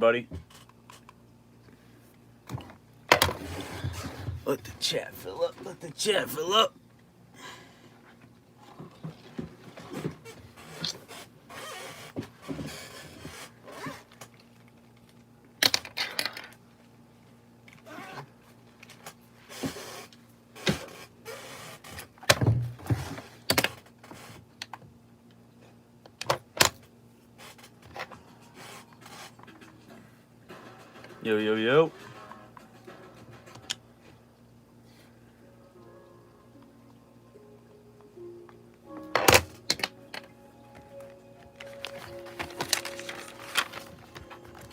everybody. Let the chat fill up. Let the chat fill up. Yo, yo, yo.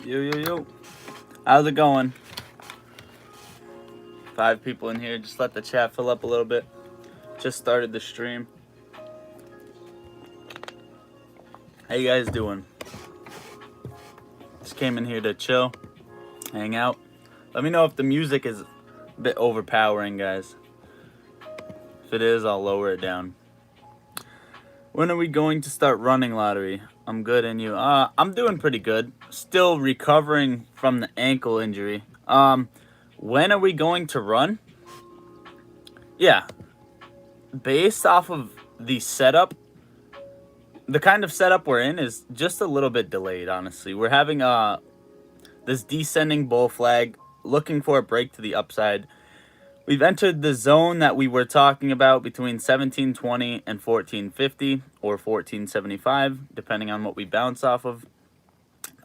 Yo, yo, yo. How's it going? 5 people in here. Just let the chat fill up a little bit. Just started the stream. How you guys doing? Just came in here to chill, hang out. Let me know if the music is a bit overpowering, guys. If it is, I'll lower it down. When are we going to start running lottery? I'm good, and you? I'm doing pretty good. Still recovering from the ankle injury. When are we going to run? Yeah. Based off of the setup, the kind of setup we're in is just a little bit delayed, honestly. We're having this descending bull flag, looking for a break to the upside. We've entered the zone that we were talking about between 1720 and 1450 or 1475, depending on what we bounce off of.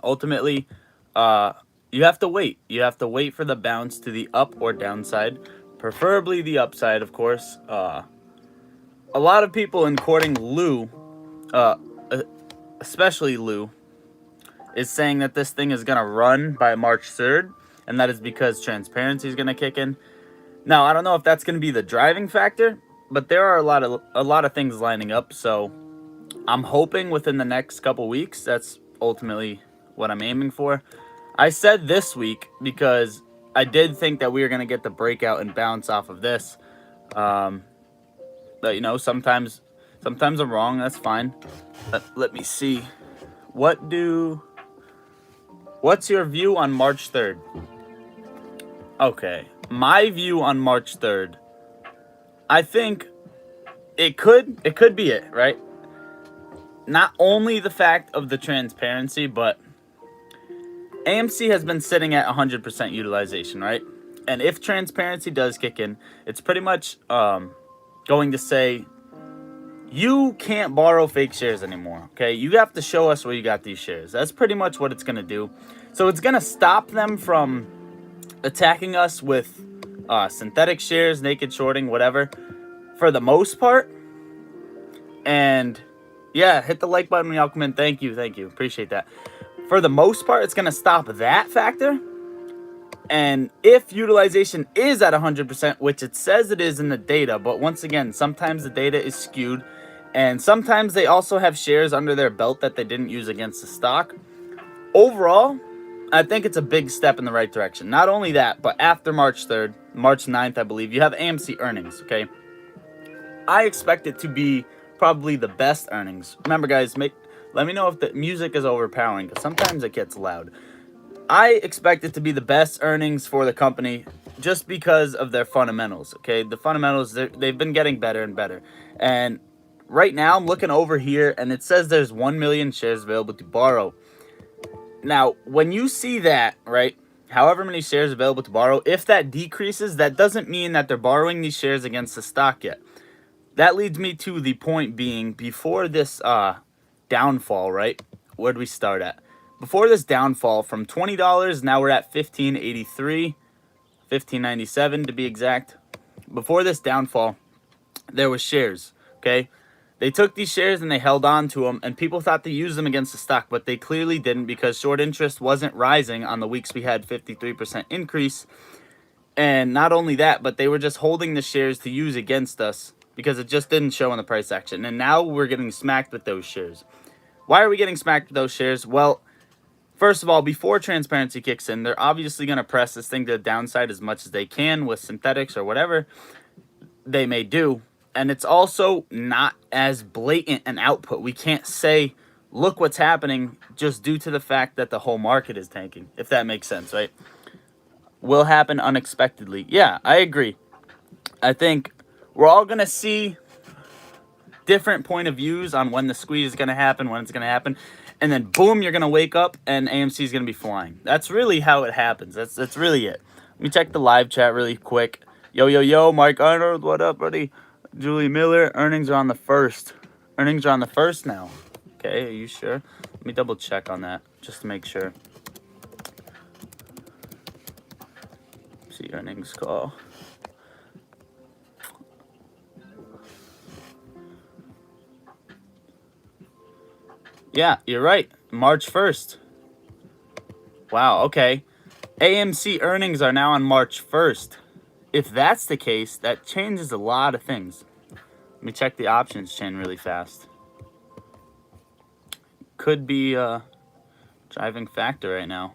Ultimately, you have to wait. You have to wait for the bounce to the up or downside, preferably the upside, of course. A lot of people, including Lou, especially Lou, is saying that this thing is going to run by March 3rd, and that is because transparency is going to kick in. Now, I don't know if that's going to be the driving factor, but there are a lot of things lining up, so I'm hoping within the next couple weeks. That's ultimately what I'm aiming for. I said this week because I did think that we were going to get the breakout and bounce off of this. But, you know, sometimes I'm wrong. That's fine. Let me see. What's your view on March 3rd? Okay. My view on March 3rd, I think it could be it, right? Not only the fact of the transparency, but AMC has been sitting at 100% utilization, right? And if transparency does kick in, it's pretty much going to say, you can't borrow fake shares anymore, okay? You have to show us where you got these shares. That's pretty much what it's going to do. So it's going to stop them from attacking us with synthetic shares, naked shorting, whatever, for the most part. And yeah, hit the like button when y'all come in. Thank you, appreciate that. For the most part, it's going to stop that factor. And if utilization is at 100%, which it says it is in the data, but once again, sometimes the data is skewed, and sometimes they also have shares under their belt that they didn't use against the stock. Overall, I think it's a big step in the right direction. Not only that, but after March 3rd, March 9th, I believe, you have AMC earnings, okay? I expect it to be probably the best earnings. Remember, guys, let me know if the music is overpowering, because sometimes it gets loud. I expect it to be the best earnings for the company just because of their fundamentals, okay? The fundamentals, they've been getting better and better. And right now, I'm looking over here, and it says there's 1 million shares available to borrow. Now, when you see that, right, however many shares available to borrow, if that decreases, that doesn't mean that they're borrowing these shares against the stock yet. That leads me to the point being, before this downfall, right, where'd we start at? Before this downfall from $20, now we're at $15.83, $15.97 to be exact. Before this downfall, there was shares, okay? They took these shares and they held on to them, and people thought they used them against the stock, but they clearly didn't, because short interest wasn't rising on the weeks we had 53% increase. And not only that, but they were just holding the shares to use against us because it just didn't show in the price action. And now we're getting smacked with those shares. Why are we getting smacked with those shares? Well, first of all, before transparency kicks in, they're obviously going to press this thing to the downside as much as they can with synthetics or whatever they may do. And it's also not as blatant an output. We can't say look what's happening just due to the fact that the whole market is tanking, if that makes sense, right? Will happen unexpectedly. Yeah, I agree. I think we're all going to see different point of views on when the squeeze is going to happen, when it's going to happen. And then, boom, you're going to wake up and AMC is going to be flying. That's really how it happens. That's really it. Let me check the live chat really quick. Yo, Mike Arnold, what up, buddy? Julie Miller, earnings are on the 1st. Earnings are on the 1st now. Okay, are you sure? Let me double check on that just to make sure. See earnings call. Yeah, you're right. March 1st. Wow, okay. AMC earnings are now on March 1st. If that's the case, that changes a lot of things. Let me check the options chain really fast. Could be a driving factor right now.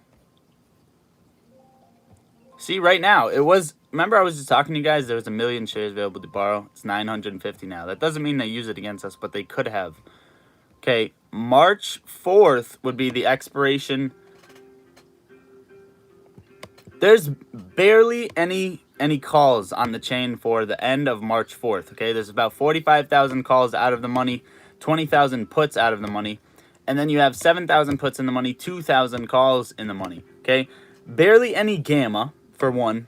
See, right now, it was... Remember I was just talking to you guys? There was 1 million shares available to borrow. It's 950 now. That doesn't mean they use it against us, but they could have. Okay, March 4th would be the expiration. There's barely any calls on the chain for the end of March 4th, okay? There's about 45,000 calls out of the money, 20,000 puts out of the money, and then you have 7,000 puts in the money, 2,000 calls in the money, okay? Barely any gamma, for one.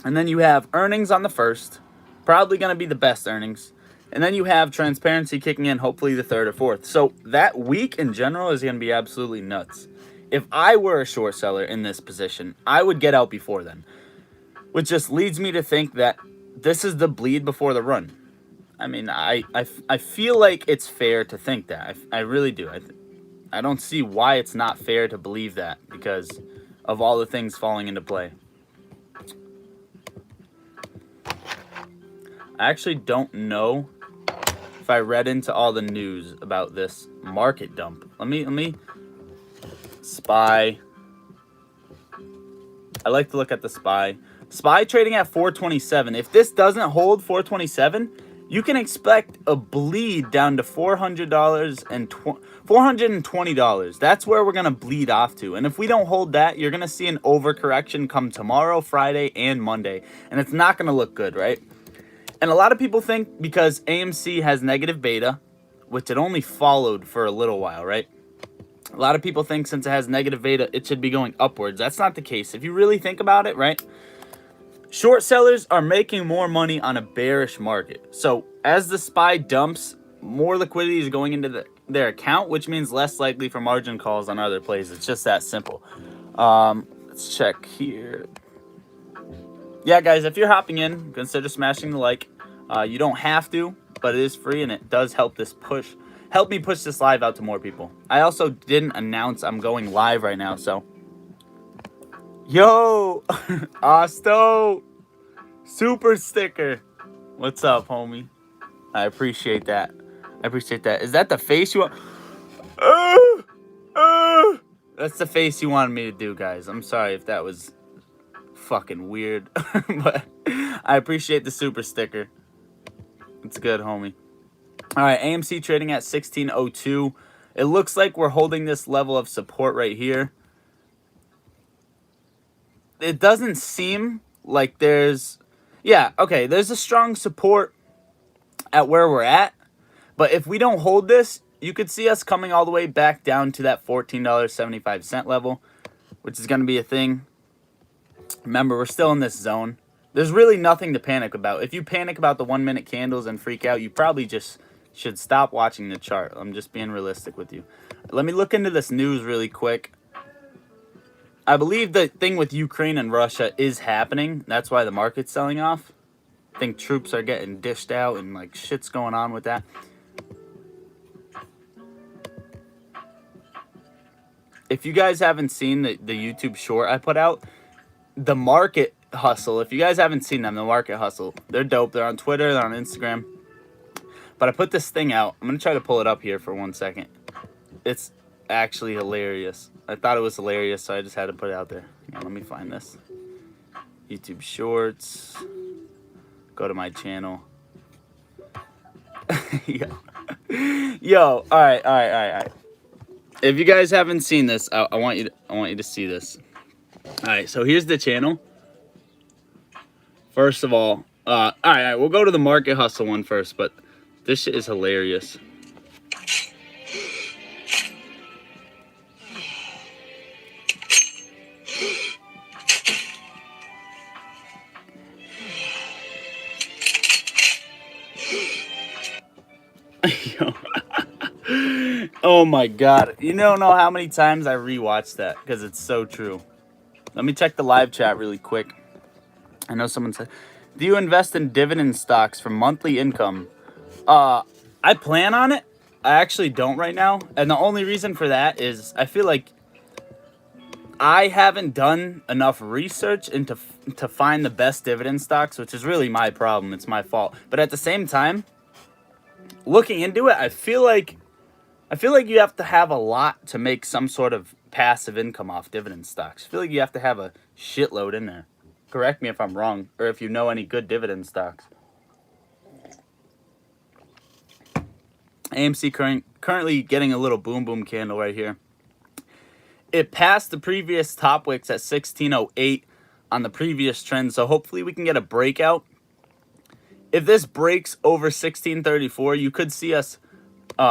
And then you have earnings on the 1st, probably going to be the best earnings. And then you have transparency kicking in, hopefully the 3rd or 4th. So that week in general is going to be absolutely nuts. If I were a short seller in this position, I would get out before then. Which just leads me to think that this is the bleed before the run. I mean, I feel like it's fair to think that. I really do. I don't see why it's not fair to believe that because of all the things falling into play. I actually don't know if I read into all the news about this market dump. Let me SPY. I like to look at the SPY. SPY trading at 427. If this doesn't hold 427, you can expect a bleed down to $400 and $420. That's where we're going to bleed off to. And if we don't hold that, you're going to see an overcorrection come tomorrow, Friday, and Monday. And it's not going to look good, right? And a lot of people think because AMC has negative beta, which it only followed for a little while, right? A lot of people think since it has negative beta, it should be going upwards. That's not the case. If you really think about it, right? Short sellers are making more money on a bearish market. So as the SPY dumps, more liquidity is going into their account, which means less likely for margin calls on other plays. It's just that simple. Let's check here. Yeah, guys, if you're hopping in, consider smashing the like. You don't have to, but it is free, and it does help me push this live out to more people. I also didn't announce I'm going live right now, so. Yo, Osto, super sticker. What's up, homie? I appreciate that. Is that the face you want? That's the face you wanted me to do, guys. I'm sorry if that was fucking weird, but I appreciate the super sticker. It's good, homie. All right, AMC trading at 1602. It looks like we're holding this level of support right here. It doesn't seem like there's... Yeah, okay, there's a strong support at where we're at. But if we don't hold this, you could see us coming all the way back down to that $14.75 level, which is going to be a thing. Remember, we're still in this zone. There's really nothing to panic about. If you panic about the 1 minute candles and freak out, you probably just should stop watching the chart. I'm just being realistic with you. Let me look into this news really quick. I believe the thing with Ukraine and Russia is happening. That's why the market's selling off. I think troops are getting dished out and like shit's going on with that. If you guys haven't seen the YouTube short I put out, the Market Hustle, if you guys haven't seen them, the Market Hustle, they're dope. They're on Twitter, they're on Instagram. But I put this thing out. I'm going to try to pull it up here for 1 second. It's actually hilarious. I thought it was hilarious, so I just had to put it out there. Now, let me find this. YouTube Shorts. Go to my channel. Yo, all right. if you guys haven't seen this, I want you to see this. All right, so here's the channel. First of all right, we'll go to the Market Hustle one first, but this shit is hilarious. Oh my god, you don't know how many times I rewatched that because it's so true. Let me check the live chat really quick. I know someone said, do you invest in dividend stocks for monthly income? I plan on it. I actually don't right now, and the only reason for that is I feel like I haven't done enough research into to find the best dividend stocks, which is really my problem. It's my fault. But at the same time, looking into it, I feel like you have to have a lot to make some sort of passive income off dividend stocks. I feel like you have to have a shitload in there. Correct me if I'm wrong, or if you know any good dividend stocks. AMC currently getting a little boom boom candle right here. It passed the previous top wicks at 1608 on the previous trend, so hopefully we can get a breakout. If this breaks over 1634, you could see us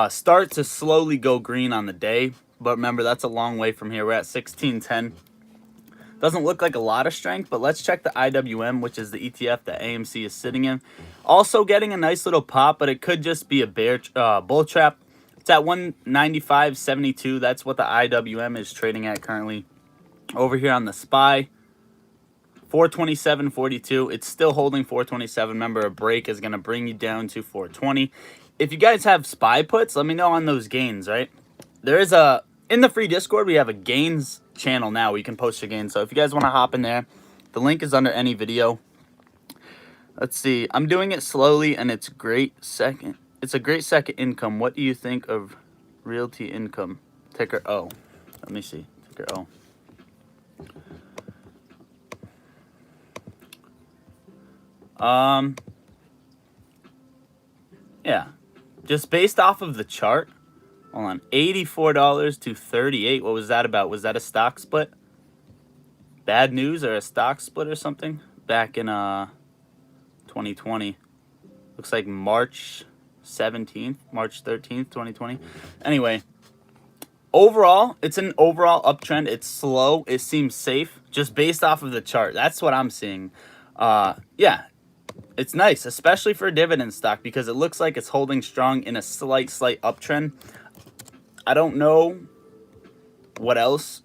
start to slowly go green on the day. But remember, that's a long way from here. We're at 1610. Doesn't look like a lot of strength, but let's check the IWM, which is the ETF that AMC is sitting in. Also getting a nice little pop, but it could just be a bull trap. It's at 195.72. That's what the IWM is trading at currently. Over here on the SPY, 427.42. It's still holding 427. Remember, a break is going to bring you down to 420. If you guys have SPY puts, let me know on those gains, right? There is in the free Discord, we have a gains channel now. We can post your gains. So if you guys want to hop in there, the link is under any video. Let's see. I'm doing it slowly, and it's great second. It's a great second income. What do you think of Realty Income? Ticker O. Let me see. Ticker O. Yeah. Just based off of the chart. Hold on. $84 to $38. What was that about? Was that a stock split? Bad news or a stock split or something? Back in 2020. Looks like March 17th, March 13th, 2020. Anyway, overall, it's an overall uptrend. It's slow. It seems safe just based off of the chart. That's what I'm seeing. Yeah, it's nice, especially for a dividend stock because it looks like it's holding strong in a slight uptrend. I don't know what else.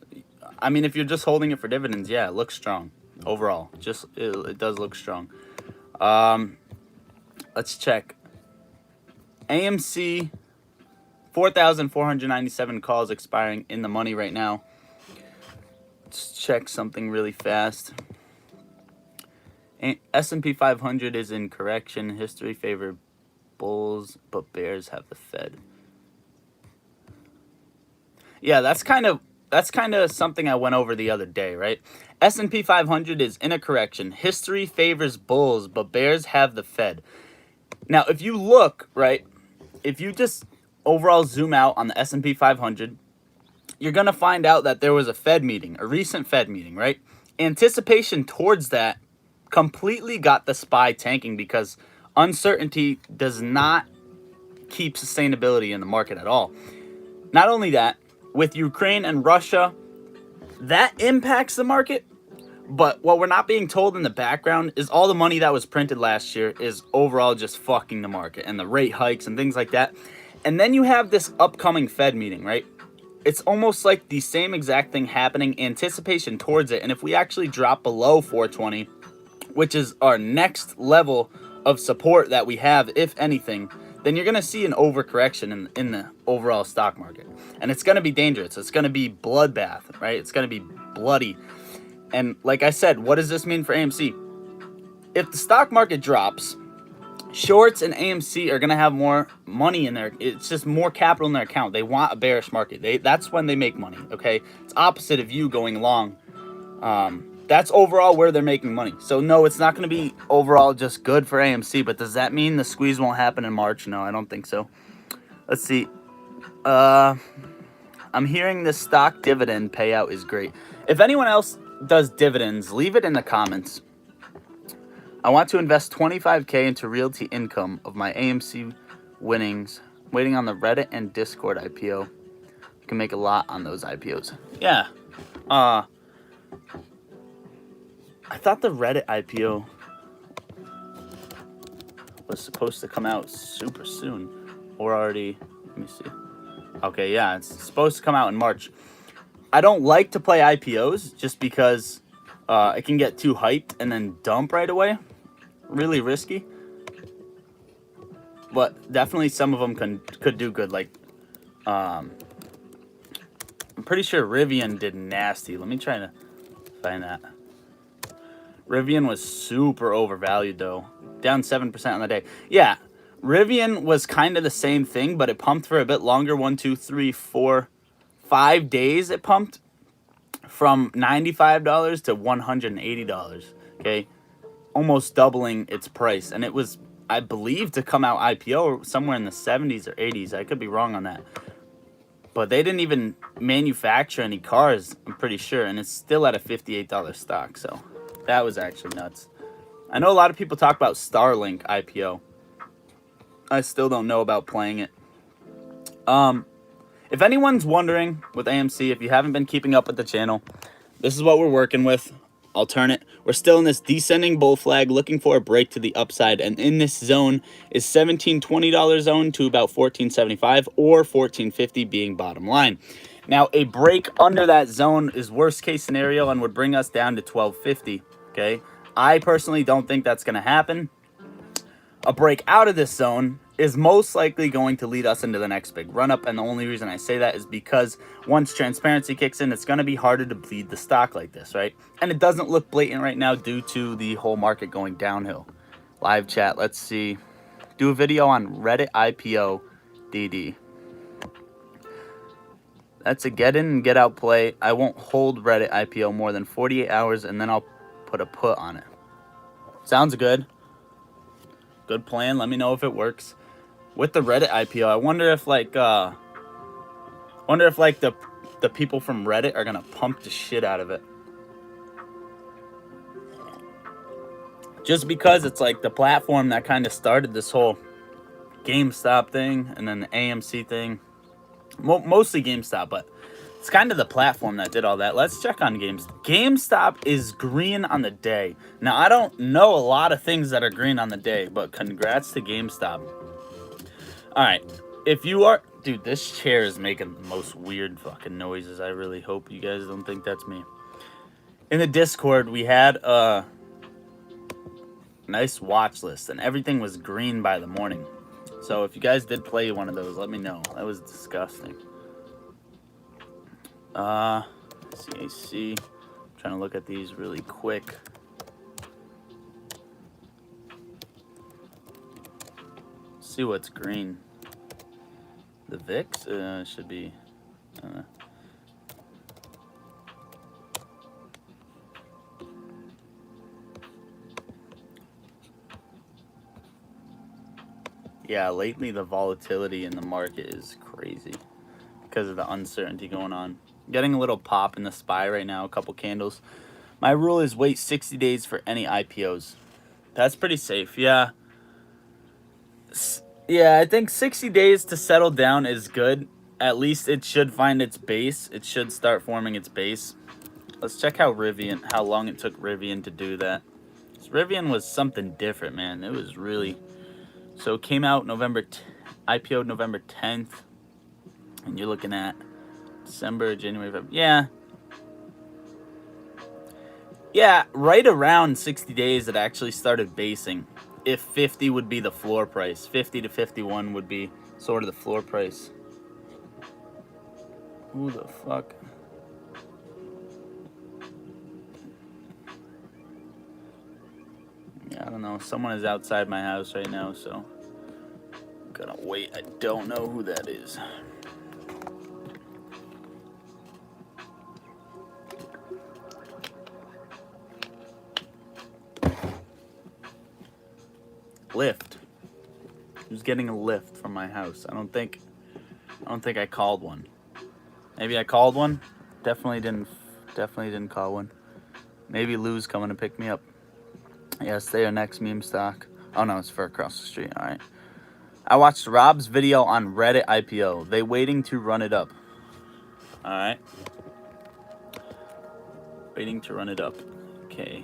I mean, if you're just holding it for dividends, yeah, it looks strong overall. Just it does look strong. Let's check. AMC, 4,497 calls expiring in the money right now. Let's check something really fast. S&P 500 is in correction. History favor bulls, but bears have the Fed. Yeah, that's kind of something I went over the other day, right? S&P 500 is in a correction. History favors bulls, but bears have the Fed. Now, if you look, right, if you just overall zoom out on the S&P 500, you're going to find out that there was a Fed meeting, a recent Fed meeting, right? Anticipation towards that completely got the SPY tanking because uncertainty does not keep sustainability in the market at all. Not only that, with Ukraine and Russia, that impacts the market. But what we're not being told in the background is all the money that was printed last year is overall just fucking the market and the rate hikes and things like that. And then you have this upcoming Fed meeting, right? It's almost like the same exact thing happening, anticipation towards it. And if we actually drop below 420, which is our next level of support that we have, if anything, then you're going to see an overcorrection in the overall stock market. And it's going to be dangerous. It's going to be bloodbath, right? It's going to be bloody. And like I said, what does this mean for AMC? If the stock market drops, shorts and AMC are going to have more money in there. It's just more capital in their account. They want a bearish market. That's when they make money, okay? It's opposite of you going long. That's overall where they're making money. So, no, it's not going to be overall just good for AMC. But does that mean the squeeze won't happen in March? No, I don't think so. Let's see. I I'm hearing the stock dividend payout is great. If anyone else does dividends, leave it in the comments. I want to invest $25K into realty income of my AMC winnings. Waiting on the Reddit and Discord IPO. You can make a lot on those IPOs. Yeah. I thought the Reddit IPO was supposed to come out super soon. Or already, let me see. Okay, yeah, it's supposed to come out in March. I don't like to play IPOs just because it can get too hyped and then dump right away. Really risky. But definitely some of them could do good. Like, I'm pretty sure Rivian did nasty. Let me try to find that. Rivian was super overvalued, though. Down 7% on the day. Yeah, Rivian was kind of the same thing, but it pumped for a bit longer. 1, 2, 3, 4, 5 days it pumped from $95 to $180. Okay, almost doubling its price. And it was, I believe, to come out IPO somewhere in the 70s or 80s. I could be wrong on that. But they didn't even manufacture any cars, I'm pretty sure. And it's still at a $58 stock. So that was actually nuts. I know a lot of people talk about Starlink IPO. I still don't know about playing it. If anyone's wondering with AMC, if you haven't been keeping up with the channel, this is what we're working with. Alternate. We're still in this descending bull flag, looking for a break to the upside, and in this zone is $17-20 zone to about $14.75 or $14.50 being bottom line. Now, a break under that zone is worst case scenario and would bring us down to $12.50. Okay, I personally don't think that's going to happen. A break out of this zone is most likely going to lead us into the next big run up, and the only reason I say that is because once transparency kicks in, it's going to be harder to bleed the stock like this, right? And it doesn't look blatant right now due to the whole market going downhill. Live chat, let's see. Do a video on Reddit IPO DD. That's a get in and get out play. I won't hold Reddit IPO more than 48 hours, and then I'll put a put on it. Sounds good. Good plan. Let me know if it works. With the Reddit IPO, I wonder if the people from Reddit are gonna pump the shit out of it. Just because it's like the platform that kind of started this whole GameStop thing and then the AMC thing. Mostly GameStop, but it's kind of the platform that did all that. Let's check on GameStop. GameStop is green on the day. Now, I don't know a lot of things that are green on the day, but congrats to GameStop. All right, if you are... Dude, this chair is making the most weird fucking noises. I really hope you guys don't think that's me. In the Discord, we had a nice watch list, and everything was green by the morning. So if you guys did play one of those, let me know. That was disgusting. CAC. Trying to look at these really quick. See what's green. The VIX should be. Yeah, lately the volatility in the market is crazy because of the uncertainty going on. Getting a little pop in the SPY right now, a couple candles. My rule is wait 60 days for any IPOs. That's pretty safe, yeah. Yeah, I think 60 days to settle down is good. At least it should find its base. It should start forming its base. Let's check how long it took Rivian to do that. Rivian was something different, man. It was really... So it came out IPO'd November 10th. And you're looking at December, January, February. Yeah, right around 60 days it actually started basing. If 50 would be the floor price. 50 to 51 would be sort of the floor price. Who the fuck? Yeah, I don't know. Someone is outside my house right now, so I'm gonna wait. I don't know who that is. Lift. Who's getting a lift from my house? I don't think I called one. Maybe I called one. Definitely didn't call one. Maybe Lou's coming to pick me up. Yes, they are next meme stock. Oh no, it's for across the street. All right. I watched Rob's video on Reddit IPO. They waiting to run it up. All right. Waiting to run it up. Okay.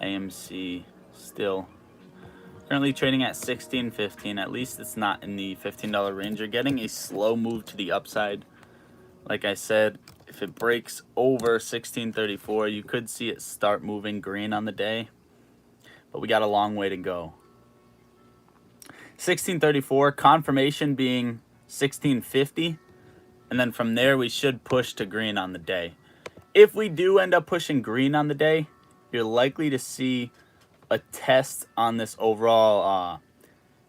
AMC still currently trading at 16.15. At least it's not in the $15 range. You're getting a slow move to the upside. Like I said, if it breaks over 16.34, you could see it start moving green on the day. But we got a long way to go. 16.34, confirmation being 16.50. And then from there, we should push to green on the day. If we do end up pushing green on the day, you're likely to see a test on this overall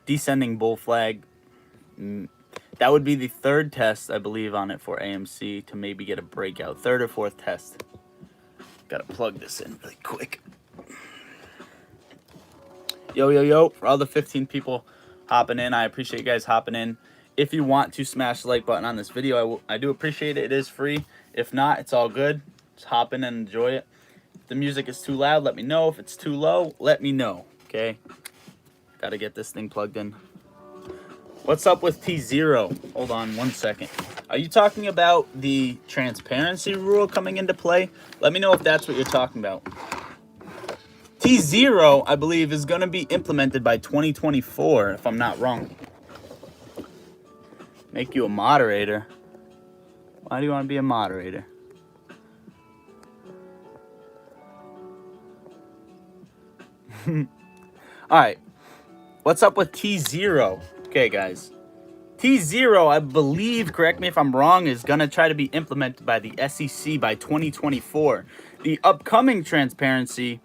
descending bull flag. That would be the third test, I believe, on it for AMC to maybe get a breakout. Third or fourth test. Gotta plug this in really quick. Yo, yo, yo. For all the 15 people hopping in, I appreciate you guys hopping in. If you want to smash the like button on this video, I do appreciate it. It is free. If not, it's all good. Just hop in and enjoy it. If the music is too loud, let me know. If it's too low, let me know. Okay? Gotta get this thing plugged in. What's up with T0? Hold on 1 second. Are you talking about the transparency rule coming into play? Let me know if that's what you're talking about. T0, I believe, is going to be implemented by 2024, if I'm not wrong. Make you a moderator. Why do you want to be a moderator? Alright. What's up with T0? Okay, guys. T0, I believe, correct me if I'm wrong, is going to try to be implemented by the SEC by 2024. The upcoming transparency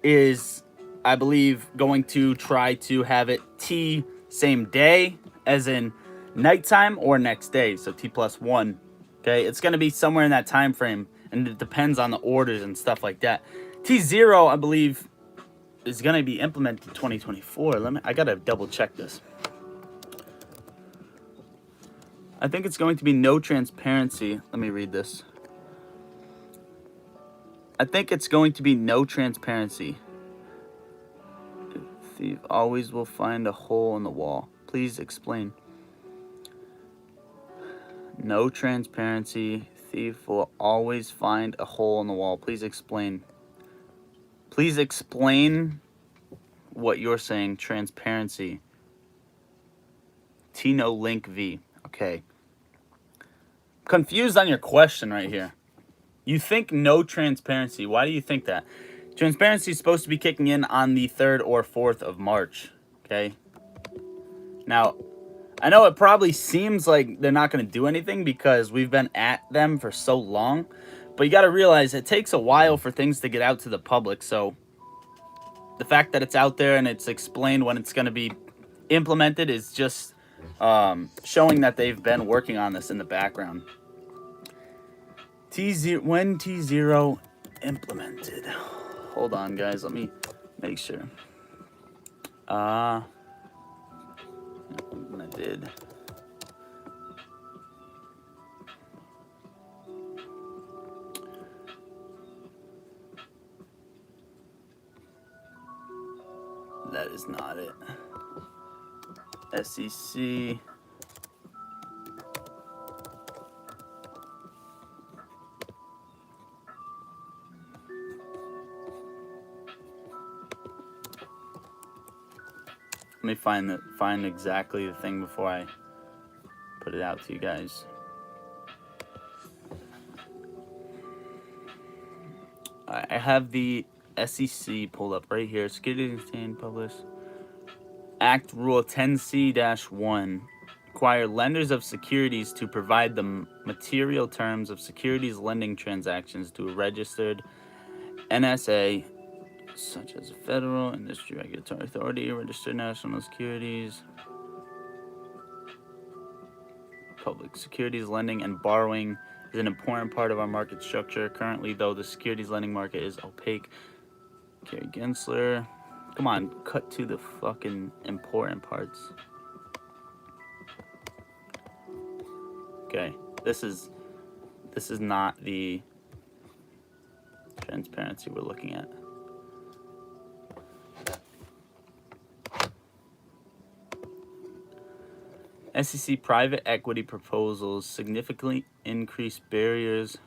is, I believe, going to try to have it T same day, as in nighttime or next day, so T+1. Okay, it's going to be somewhere in that time frame, and it depends on the orders and stuff like that. T0, I believe, is going to be implemented in 2024. I got to double check this. I think it's going to be no transparency. Let me read this. I think it's going to be no transparency. Thief always will find a hole in the wall. Please explain. No transparency. Thief will always find a hole in the wall. Please explain. Please explain what you're saying. Transparency. Tino Link V. Okay. Confused on your question right here. You think no transparency. Why do you think that? Transparency is supposed to be kicking in on the 3rd or 4th of March. Okay. Now, I know it probably seems like they're not going to do anything because we've been at them for so long. But you got to realize it takes a while for things to get out to the public. So the fact that it's out there and it's explained when it's going to be implemented is just showing that they've been working on this in the background. When T0 implemented. Hold on, guys. Let me make sure. I did. That is not it. SEC. Let me find exactly the thing before I put it out to you guys. I have the SEC pulled up right here. Securities Exchange published. Act Rule 10C-1. Require lenders of securities to provide the material terms of securities lending transactions to a registered NSA, such as a federal industry regulatory authority, registered national securities, public securities lending and borrowing is an important part of our market structure. Currently, though, the securities lending market is opaque. Gary Gensler. Come on, cut to the fucking important parts. Okay. This is not the transparency we're looking at. SEC private equity proposals significantly increase barriers.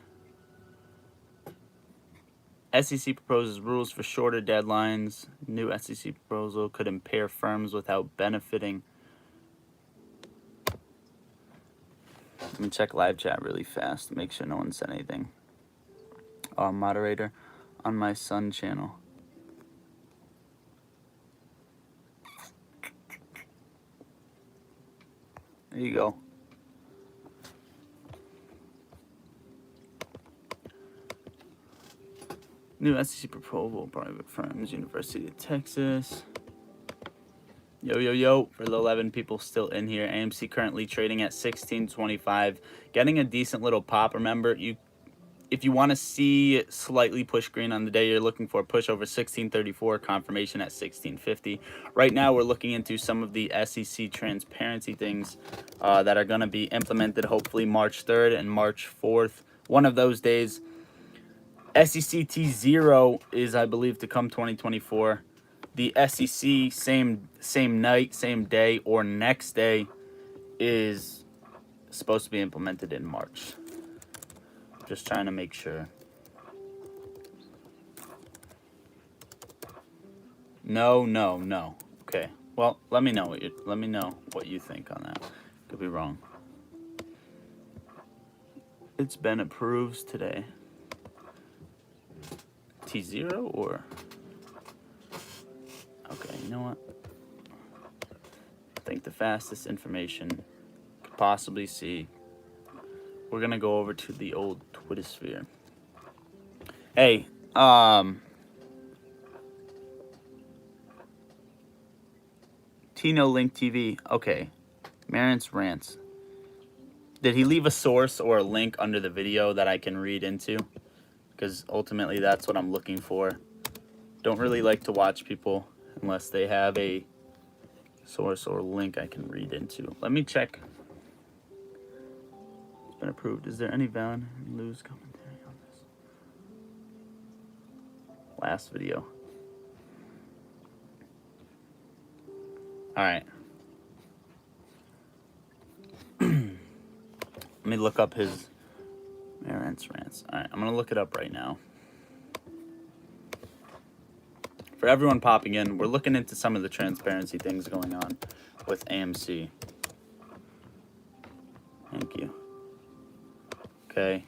SEC proposes rules for shorter deadlines. New SEC proposal could impair firms without benefiting. Let me check live chat really fast to make sure no one said anything. Moderator on my son channel. There you go. New SEC proposal, private firms, University of Texas. Yo. For the 11 people still in here, AMC currently trading at 16.25, getting a decent little pop. Remember, if you want to see slightly push green on the day you're looking for, push over 16.34, confirmation at 16.50. Right now, we're looking into some of the SEC transparency things that are going to be implemented hopefully March 3rd and March 4th. One of those days. SEC T0 is, I believe, to come 2024. The SEC same night, same day, or next day is supposed to be implemented in March. Just trying to make sure. No. Okay. Well, let me know what you think on that. Could be wrong. It's been approved today. T0 or? Okay, you know what? I think the fastest information could possibly see. We're gonna go over to the old Twitter sphere. Hey, Tino Link TV. Okay, Marin's rants. Did he leave a source or a link under the video that I can read into? Because ultimately that's what I'm looking for. Don't really like to watch people unless they have a source or link I can read into. Let me check. It's been approved. Is there any valid lose commentary on this? Last video. Alright. Let me look up his rants. Alright, I'm going to look it up right now. For everyone popping in, we're looking into some of the transparency things going on with AMC. Thank you. Okay.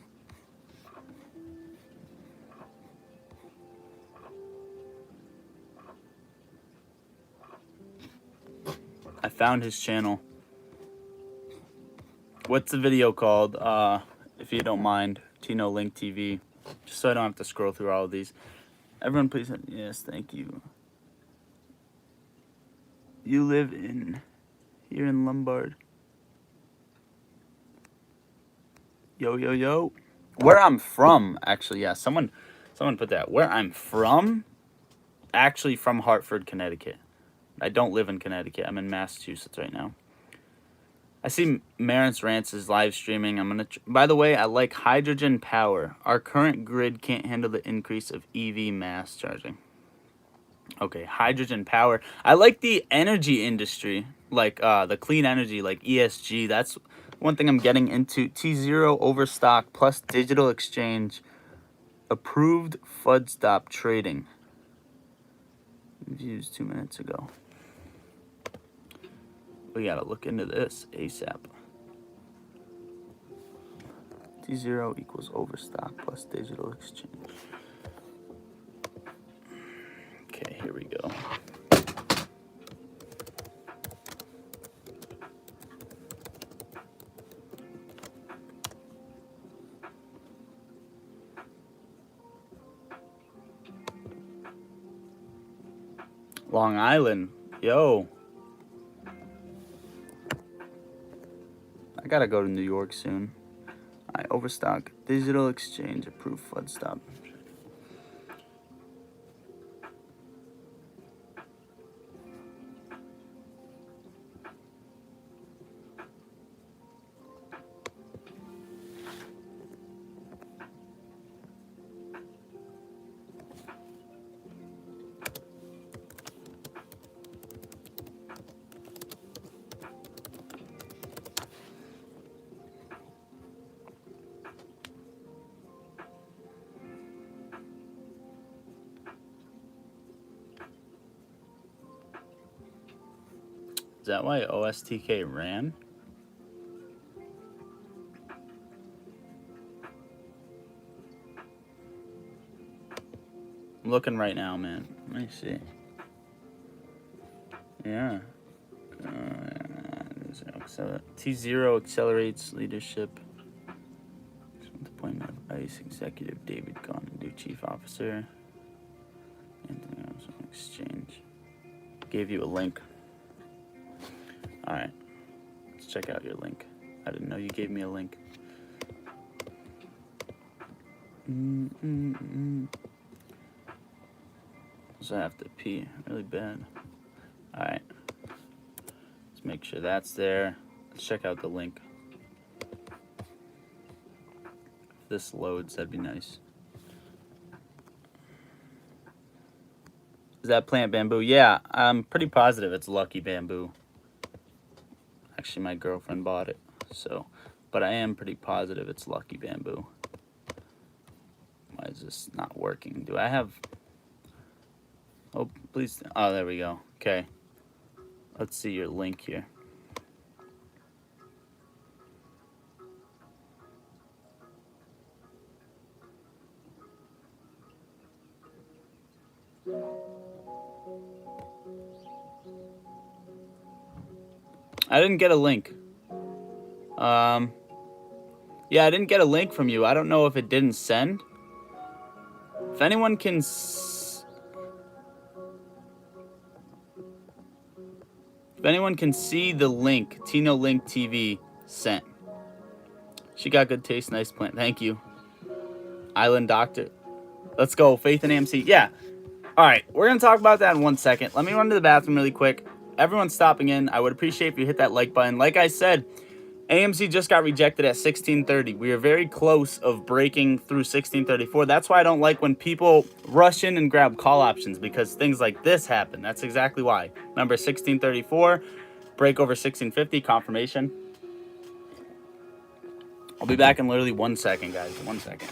I found his channel. What's the video called? If you don't mind, Tino Link TV. Just so I don't have to scroll through all of these. Everyone please, yes, thank you. You live here in Lombard. Yo. Where I'm from, actually, yeah, someone put that. Where I'm from, actually from Hartford, Connecticut. I don't live in Connecticut. I'm in Massachusetts right now. I see Marin's Rants is live streaming. I'm gonna. By the way, I like hydrogen power. Our current grid can't handle the increase of EV mass charging. Okay, hydrogen power. I like the energy industry, like the clean energy, like ESG. That's one thing I'm getting into. T0 Overstock plus digital exchange. Approved FUD stop trading. Views 2 minutes ago. We gotta look into this ASAP. T0 equals Overstock plus digital exchange. Okay, here we go. Long Island, yo. I gotta go to New York soon. Overstock digital exchange approved FUD stop. that why OSTK ran? I'm looking right now, man. Let me see. Yeah. T0 accelerates leadership. Appointment of ICE Executive David Gunn, new Chief Officer. Anthony Exchange. Gave you a link. Alright. Let's check out your link. I didn't know you gave me a link. So I have to pee really bad. Alright. Let's make sure that's there. Let's check out the link. If this loads, that'd be nice. Is that plant bamboo? Yeah, I'm pretty positive it's Lucky Bamboo. Actually, my girlfriend bought it, so. But I am pretty positive it's Lucky Bamboo. Why is this not working? Do I have... Oh, please. Oh, there we go. Okay. Let's see your link here. I didn't get a link. Yeah, I didn't get a link from you. I don't know if it didn't send. If anyone can... If anyone can see the link, Tino Link TV sent. She got good taste, nice plant. Thank you. Island Doctor. Let's go. Faith in AMC. Yeah. All right. We're going to talk about that in 1 second. Let me run to the bathroom really quick. Everyone's stopping in. I would appreciate if you hit that like button. Like I said, AMC just got rejected at 1630. We are very close of breaking through 1634. That's why I don't like when people rush in and grab call options, because things like this happen. That's exactly why. Remember 1634, break over 1650, confirmation. I'll be back in literally 1 second, guys. 1 second.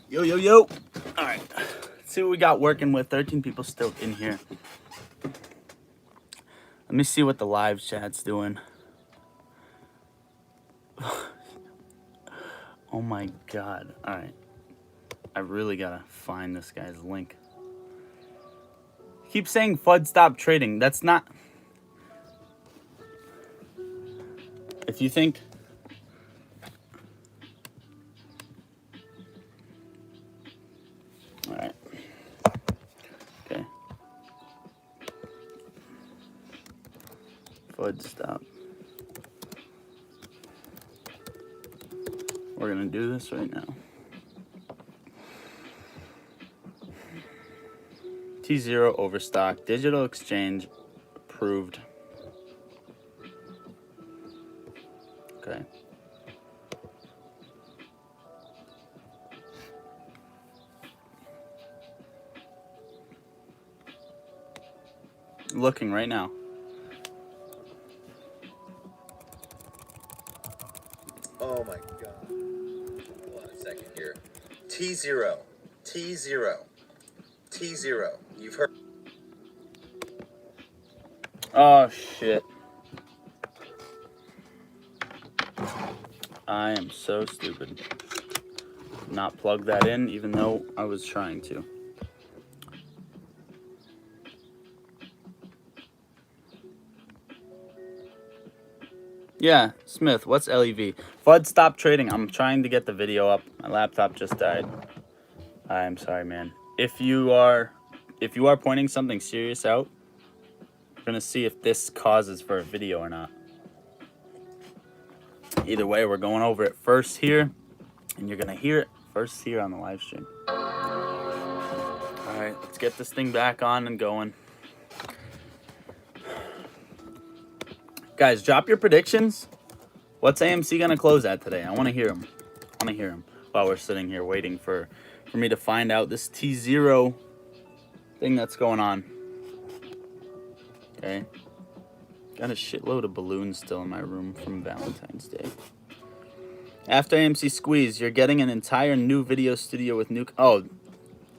Yo, yo, yo. All right. Let's see what we got working with. 13 people still in here. Let me see what the live chat's doing. Oh my God. All right. I really gotta find this guy's link. Keep saying FUD stop trading. That's not... If you think... Alright. Okay. FUD stop. We're gonna do this right now. T0 Overstock. Digital exchange approved. Okay. Looking right now. T0, T0, T0. You've heard. Oh, shit. I am so stupid. Not plug that in, even though I was trying to. Yeah, Smith, what's LEV? FUD, stop trading. I'm trying to get the video up. My laptop just died. I'm sorry, man. If you are pointing something serious out, we're gonna see if this causes for a video or not. Either way, we're going over it first here, and you're gonna hear it first here on the live stream. All right, let's get this thing back on and going. Guys, drop your predictions. What's AMC gonna close at today? I want to hear them. While we're sitting here waiting for me to find out this T0 thing that's going on. Okay. Got a shitload of balloons still in my room from Valentine's Day. After AMC Squeeze, you're getting an entire new video studio with new... Oh,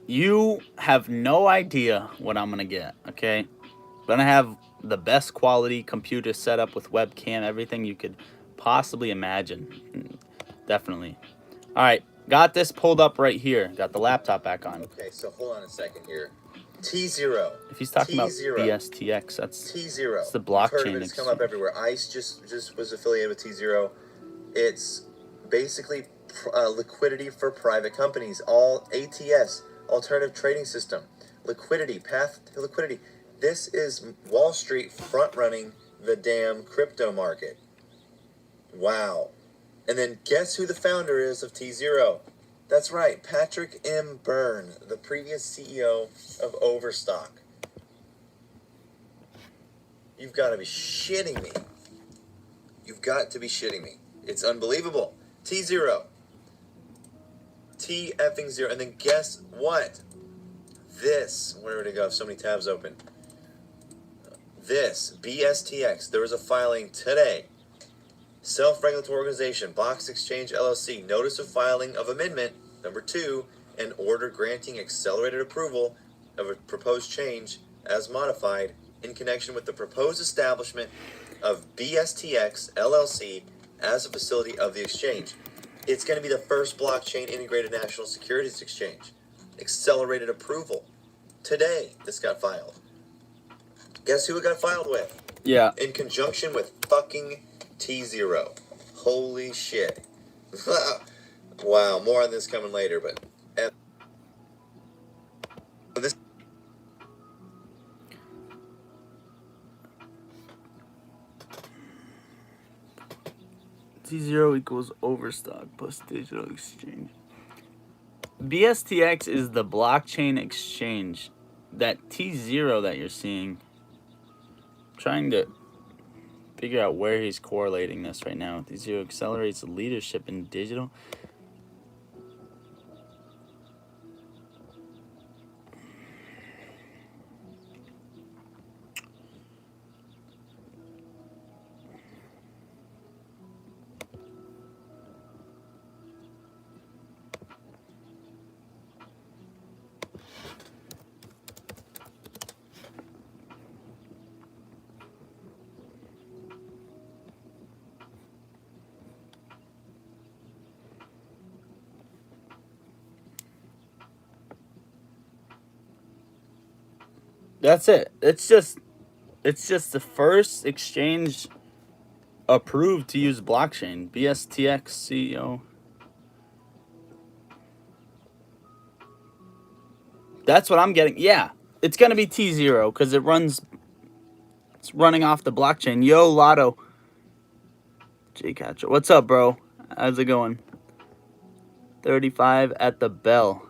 you have no idea what I'm gonna get, okay? I'm gonna have the best quality computer setup with webcam, everything you could possibly imagine. Definitely. All right, got this pulled up right here. Got the laptop back on. Okay, so hold on a second here. T0. If he's talking T0. about BSTX, that's T0. it's the blockchain. It's come up everywhere. ICE just was affiliated with T0. It's basically liquidity for private companies. All ATS, alternative trading system. Liquidity, path to liquidity. This is Wall Street front-running the damn crypto market. Wow. And then guess who the founder is of T0? That's right, Patrick M. Byrne, the previous CEO of Overstock. You've got to be shitting me. You've got to be shitting me. It's unbelievable. T0. T effing 0. And then guess what? This. Where did it go? So many tabs open. This. BSTX. There was a filing today. Self-regulatory organization, Box Exchange LLC, notice of filing of amendment, number 2, and order granting accelerated approval of a proposed change as modified in connection with the proposed establishment of BSTX LLC as a facility of the exchange. It's going to be the first blockchain integrated national securities exchange. Accelerated approval. Today, this got filed. Guess who it got filed with? Yeah. In conjunction with fucking T0. Holy shit. Wow, more on this coming later, but this T0 equals Overstock plus digital exchange. BSTX is the blockchain exchange. That T0 that you're seeing, I'm trying to figure out where he's correlating this right now. T0 accelerates leadership in digital. That's it. It's just the first exchange approved to use blockchain. BSTX CEO. That's what I'm getting. Yeah, it's gonna be T0 because it's running off the blockchain. Yo, Lotto. J Catcher, what's up, bro? How's it going? 35 at the bell.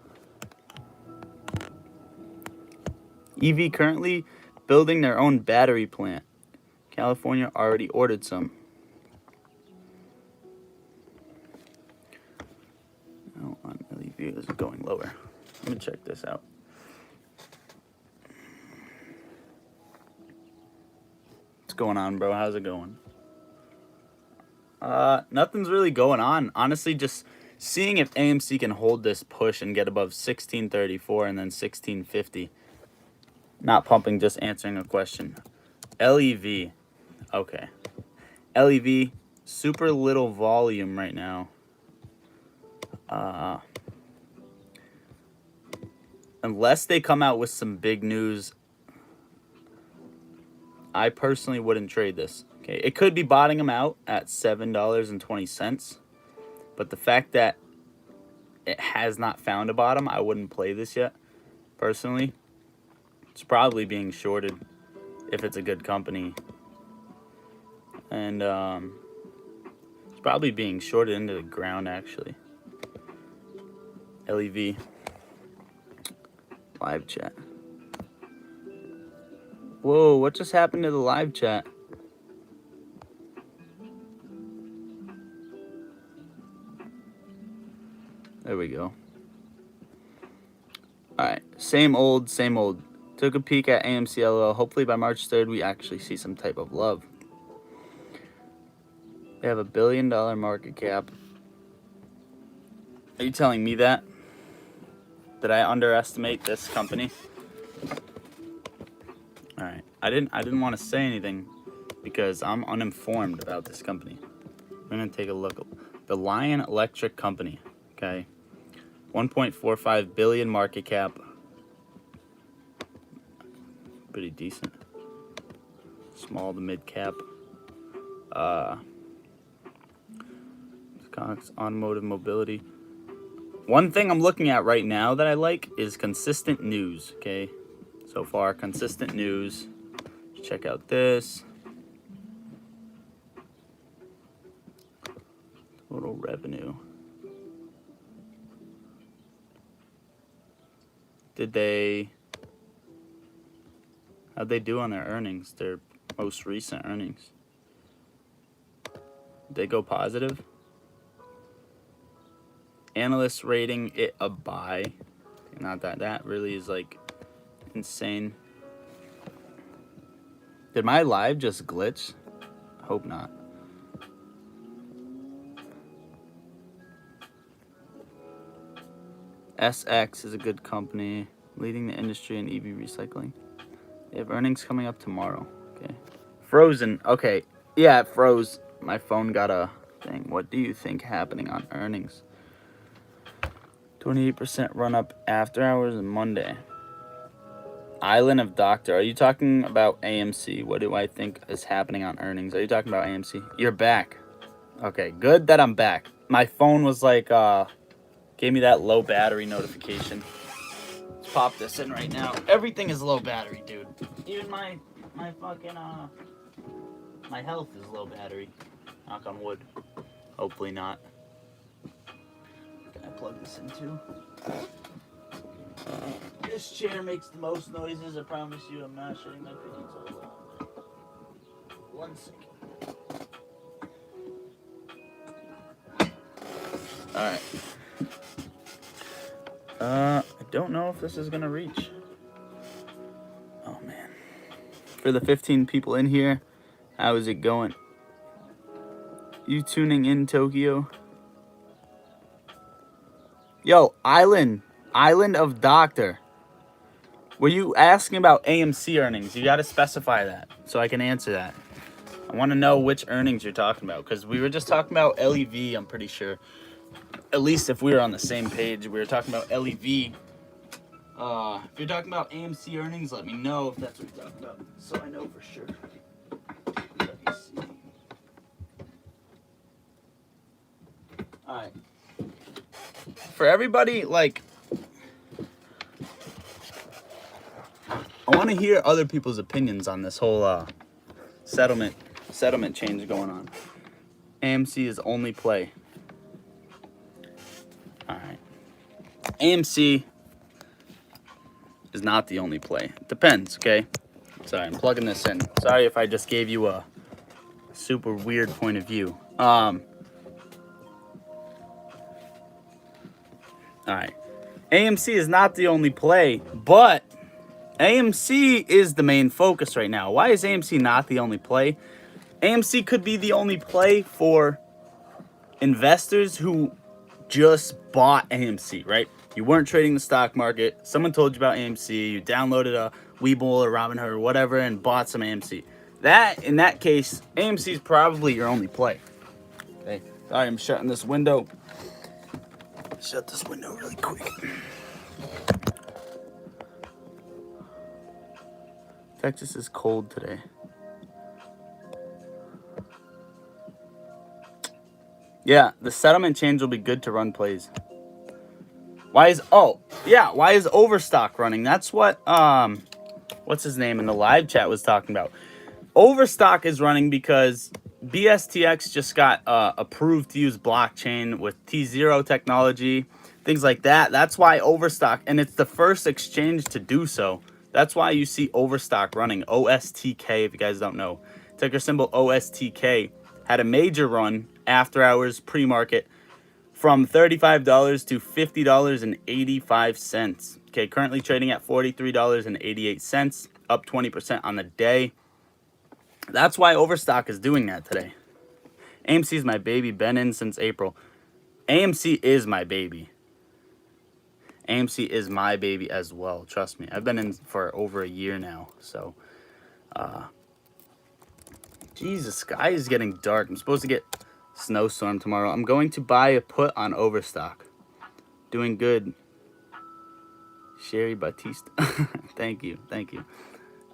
EV currently building their own battery plant. California already ordered some. Oh, on LEV is going lower. Let me check this out. What's going on, bro? How's it going? Nothing's really going on. Honestly, just seeing if AMC can hold this push and get above 1634 and then 1650. Not pumping, just answering a question. LEV. Okay. LEV, super little volume right now. Unless they come out with some big news, I personally wouldn't trade this. Okay, it could be bottoming out at $7.20, but the fact that it has not found a bottom, I wouldn't play this yet. Personally, it's probably being shorted if it's a good company, and it's probably being shorted into the ground actually. LEV. Live chat. Whoa, what just happened to the live chat? There we go. Alright, same old, same old. Took a peek at AMC LOL. Hopefully by March 3rd we actually see some type of love. They have $1 billion market cap. Are you telling me that? Did I underestimate this company? All right. I didn't want to say anything because I'm uninformed about this company. We're going to take a look. The Lion Electric Company, okay? 1.45 billion market cap. Pretty decent. Small to mid cap. Automotive mobility. One thing I'm looking at right now that I like is consistent news, okay? So far, consistent news. Check out this. Total revenue. How'd they do on their earnings? Their most recent earnings. Did they go positive? Analysts rating it a buy. Not that really is like insane. Did my live just glitch? Hope not. SX is a good company, leading the industry in EV recycling. They have earnings coming up tomorrow. Okay. Frozen. Okay. Yeah, it froze. My phone got a thing. What do you think happening on earnings? 28% run up after hours and Monday. Island of Doctor. Are you talking about AMC? What do I think is happening on earnings? Are you talking about AMC? You're back. Okay, good that I'm back. My phone was like, gave me that low battery notification. Let's pop this in right now. Everything is low battery, dude. Even my fucking, my health is low battery. Knock on wood. Hopefully not. Can I plug this in too? This chair makes the most noises. I promise you, I'm not shutting my opinions all. 1 second. All right. I don't know if this is gonna reach. Oh man. For the 15 people in here, how is it going? You tuning in, Tokyo? Yo, Island of Doctor. Were you asking about AMC earnings? You got to specify that so I can answer that. I want to know which earnings you're talking about because we were just talking about LEV, I'm pretty sure. At least if we were on the same page, we were talking about LEV. If you're talking about AMC earnings, let me know if that's what you're talking about so I know for sure. Let me see. All right. For everybody, like, I want to hear other people's opinions on this whole settlement change going on. AMC is only play. All right. AMC is not the only play. It depends, okay? Sorry, I'm plugging this in. Sorry if I just gave you a super weird point of view. All right. AMC is not the only play, but AMC is the main focus right now. Why is AMC not the only play? AMC could be the only play for investors who just bought AMC, right? You weren't trading the stock market. Someone told you about AMC. You downloaded a Webull or Robinhood or whatever and bought some AMC. In that case, AMC is probably your only play. Okay. Sorry, I'm shutting this window. Shut this window really quick. Texas is cold today. Yeah, the settlement change will be good to run plays. Why is Overstock running? That's what what's his name in the live chat was talking about. Overstock is running because BSTX just got approved to use blockchain with T0 technology, things like that. That's why Overstock, and it's the first exchange to do so. That's why you see Overstock running. OSTK, if you guys don't know. Ticker symbol OSTK had a major run after hours pre-market from $35 to $50.85. Okay, currently trading at $43.88, up 20% on the day. That's why Overstock is doing that today. AMC is my baby. Been in since April. AMC is my baby. AMC is my baby as well. Trust me. I've been in for over a year now. So, Jesus, sky is getting dark. I'm supposed to get snowstorm tomorrow. I'm going to buy a put on Overstock. Doing good. Sherry Batista. Thank you. Thank you.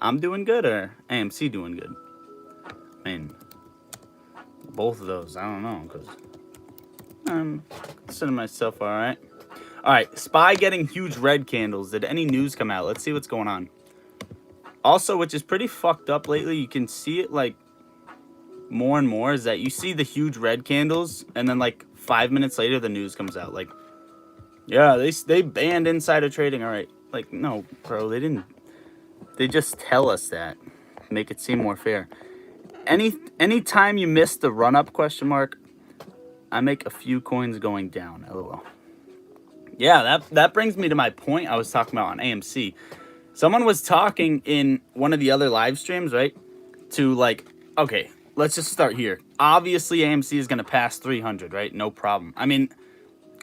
I'm doing good, or AMC doing good? I mean, both of those. I don't know, because I'm considering myself all right. All right, SPY getting huge red candles. Did any news come out? Let's see what's going on. Also, which is pretty fucked up lately, you can see it like more and more, is that you see the huge red candles, and then like 5 minutes later, the news comes out. Like, yeah, they banned insider trading. All right, like, no, bro, they didn't. They just tell us that, make it seem more fair. Any time you miss the run up ? I make a few coins going down. LOL. Yeah, that brings me to my point I was talking about on AMC. Someone was talking in one of the other live streams, right? To like, okay, let's just start here. Obviously, AMC is going to pass 300, right? No problem. I mean,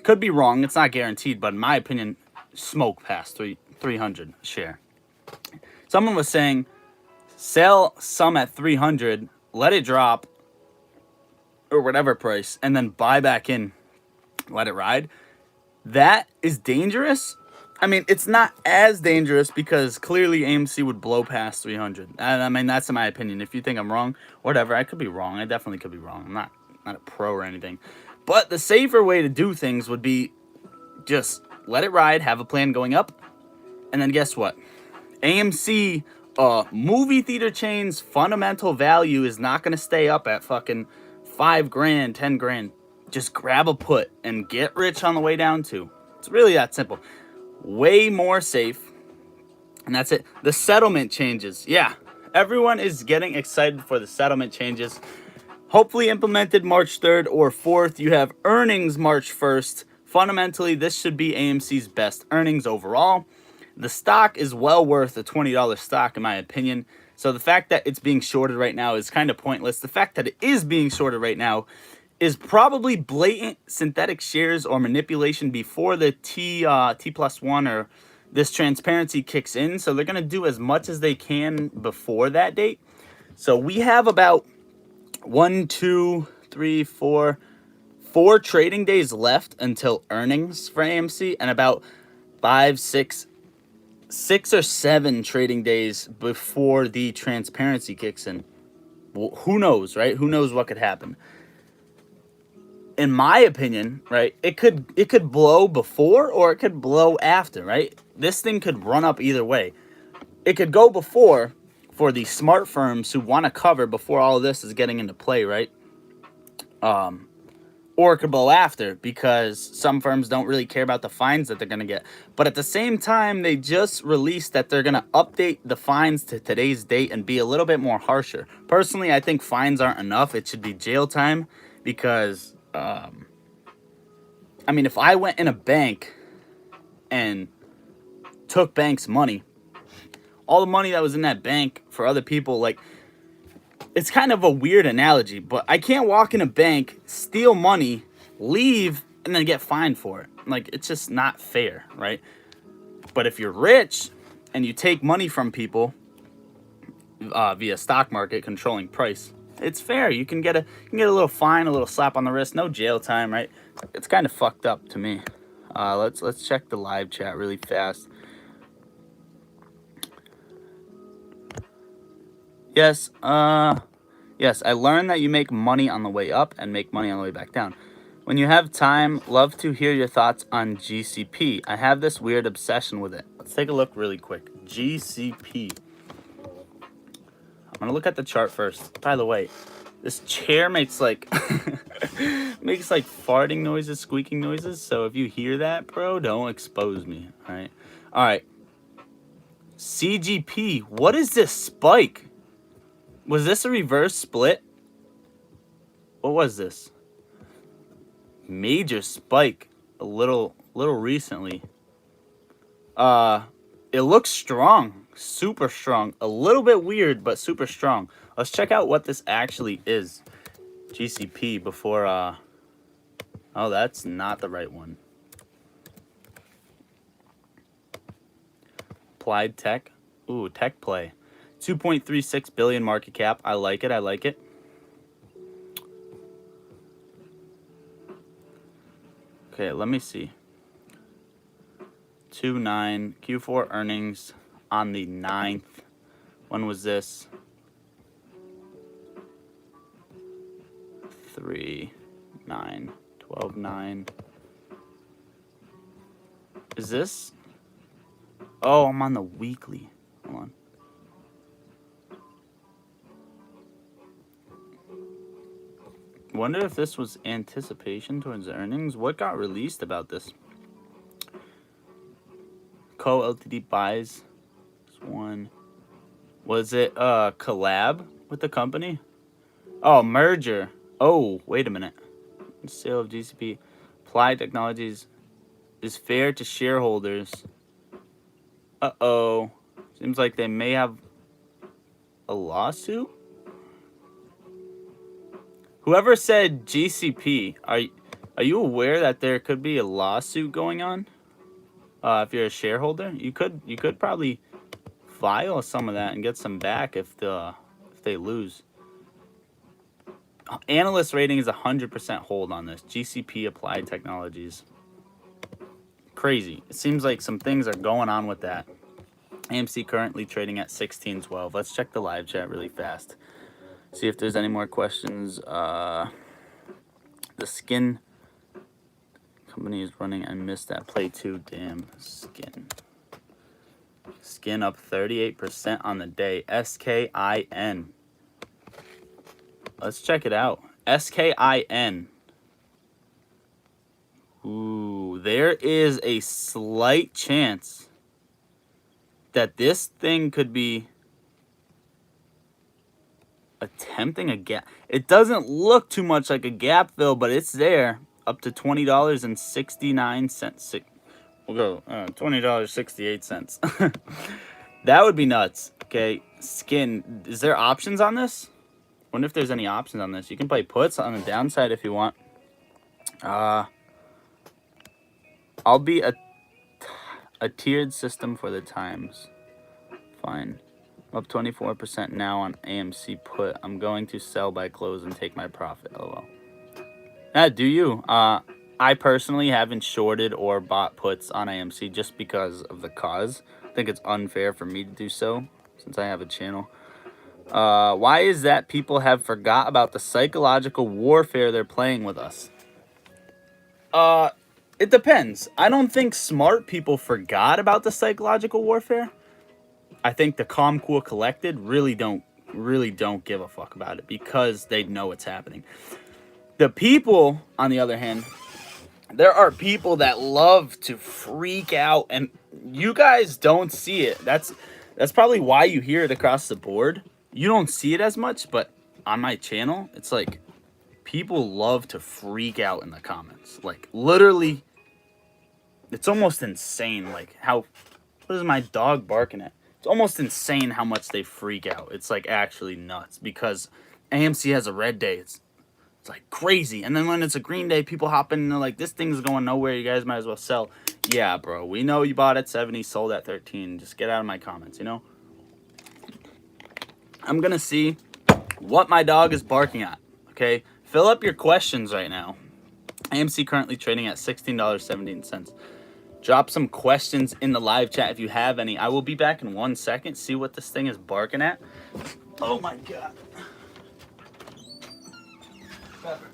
could be wrong. It's not guaranteed, but in my opinion, smoke past 300 share. Someone was saying, sell some at 300, let it drop, or whatever price, and then buy back in, let it ride. That is dangerous. I mean, it's not as dangerous because clearly AMC would blow past 300. And I mean, that's in my opinion. If you think I'm wrong, whatever. I could be wrong. I definitely could be wrong. I'm not a pro or anything. But the safer way to do things would be just let it ride, have a plan going up, and then guess what? AMC, movie theater chain's fundamental value is not going to stay up at fucking $5,000, $10,000. Just grab a put and get rich on the way down too. It's really that simple. Way more safe. And that's it. The settlement changes. Yeah, everyone is getting excited for the settlement changes. Hopefully implemented March 3rd or 4th. You have earnings March 1st. Fundamentally, this should be AMC's best earnings overall. The stock is well worth a $20 stock in my opinion. So the fact that it's being shorted right now is kind of pointless. The fact that it is being shorted right now is probably blatant synthetic shares or manipulation before the T+1 or this transparency kicks in. So they're going to do as much as they can before that date. So we have about 4 trading days left until earnings for AMC, and about 6 or 7 trading days before the transparency kicks in. Well, who knows, right? Who knows what could happen? In my opinion, right, it could blow before or it could blow after, right? This thing could run up either way. It could go before for the smart firms who want to cover before all of this is getting into play, right? Or it could blow after because some firms don't really care about the fines that they're going to get. But at the same time, they just released that they're going to update the fines to today's date and be a little bit more harsher. Personally, I think fines aren't enough. It should be jail time because I mean, if I went in a bank and took banks' money, all the money that was in that bank for other people, like, it's kind of a weird analogy, but I can't walk in a bank, steal money, leave, and then get fined for it. Like, it's just not fair, right? But if you're rich and you take money from people via stock market controlling price, it's fair. You can get a little fine, a little slap on the wrist, no jail time, right? It's kind of fucked up to me. Let's check the live chat really fast. Yes, yes, I learned that you make money on the way up and make money on the way back down. When you have time, love to hear your thoughts on GCP. I have this weird obsession with it. Let's take a look really quick. GCP. I'm gonna look at the chart first. By the way, this chair makes like makes like farting noises, squeaking noises. So if you hear that, bro, don't expose me. All right. All right. CGP. What is this spike? Was this a reverse split? What was this? Major spike a little recently. It looks strong, super strong, a little bit weird, but super strong. Let's check out what this actually is. GCP before oh, that's not the right one. Applied Tech. Ooh, Tech Play. 2.36 billion market cap. I like it. I like it. Okay, let me see. 2.9 Q4 earnings on the 9th. When was this? 3.9 12.9. Is this? Oh, I'm on the weekly. Hold on. Wonder if this was anticipation towards earnings. What got released about this? Co Ltd buys this one. Was it a collab with the company? Oh, merger. Oh, wait a minute. Sale of GCP. Applied Technologies is fair to shareholders. Uh-oh. Seems like they may have a lawsuit. Whoever said GCP, are you aware that there could be a lawsuit going on? If you're a shareholder, you could probably file some of that and get some back if they lose. Analyst rating is 100% hold on this. GCP Applied Technologies. Crazy. It seems like some things are going on with that. AMC currently trading at 16.12. Let's check the live chat really fast. See if there's any more questions. The skin company is running. I missed that play too. Damn, skin. Skin up 38% on the day. SKIN. Let's check it out. SKIN. Ooh, there is a slight chance that this thing could be attempting a gap. It doesn't look too much like a gap fill, but it's there. Up to $20.69. We'll go $20.68. That would be nuts. Okay, skin. Is there options on this? Wonder if there's any options on this. You can play puts on the downside if you want. I'll be a tiered system for the times. Fine. Up 24% now on AMC put. I'm going to sell by close and take my profit. LOL. Do you? I personally haven't shorted or bought puts on AMC just because of the cause. I think it's unfair for me to do so since I have a channel. Why is that people have forgot about the psychological warfare they're playing with us? It depends. I don't think smart people forgot about the psychological warfare. I think the calm, cool, collected really don't give a fuck about it because they know it's happening. The people, on the other hand, there are people that love to freak out, and you guys don't see it. That's probably why you hear it across the board. You don't see it as much, but on my channel, it's like people love to freak out in the comments. Like, literally, it's almost insane. Like, what is my dog barking at? It's almost insane how much they freak out. It's like actually nuts because AMC has a red day. It's It's like crazy. And then when it's a green day, people hop in and they're like, this thing's going nowhere. You guys might as well sell. Yeah, bro. We know you bought at 70, sold at 13. Just get out of my comments, you know? I'm going to see what my dog is barking at, okay? Fill up your questions right now. AMC currently trading at $16.17. Drop some questions in the live chat if you have any. I will be back in 1 second. See what this thing is barking at. Oh my God. Pepper.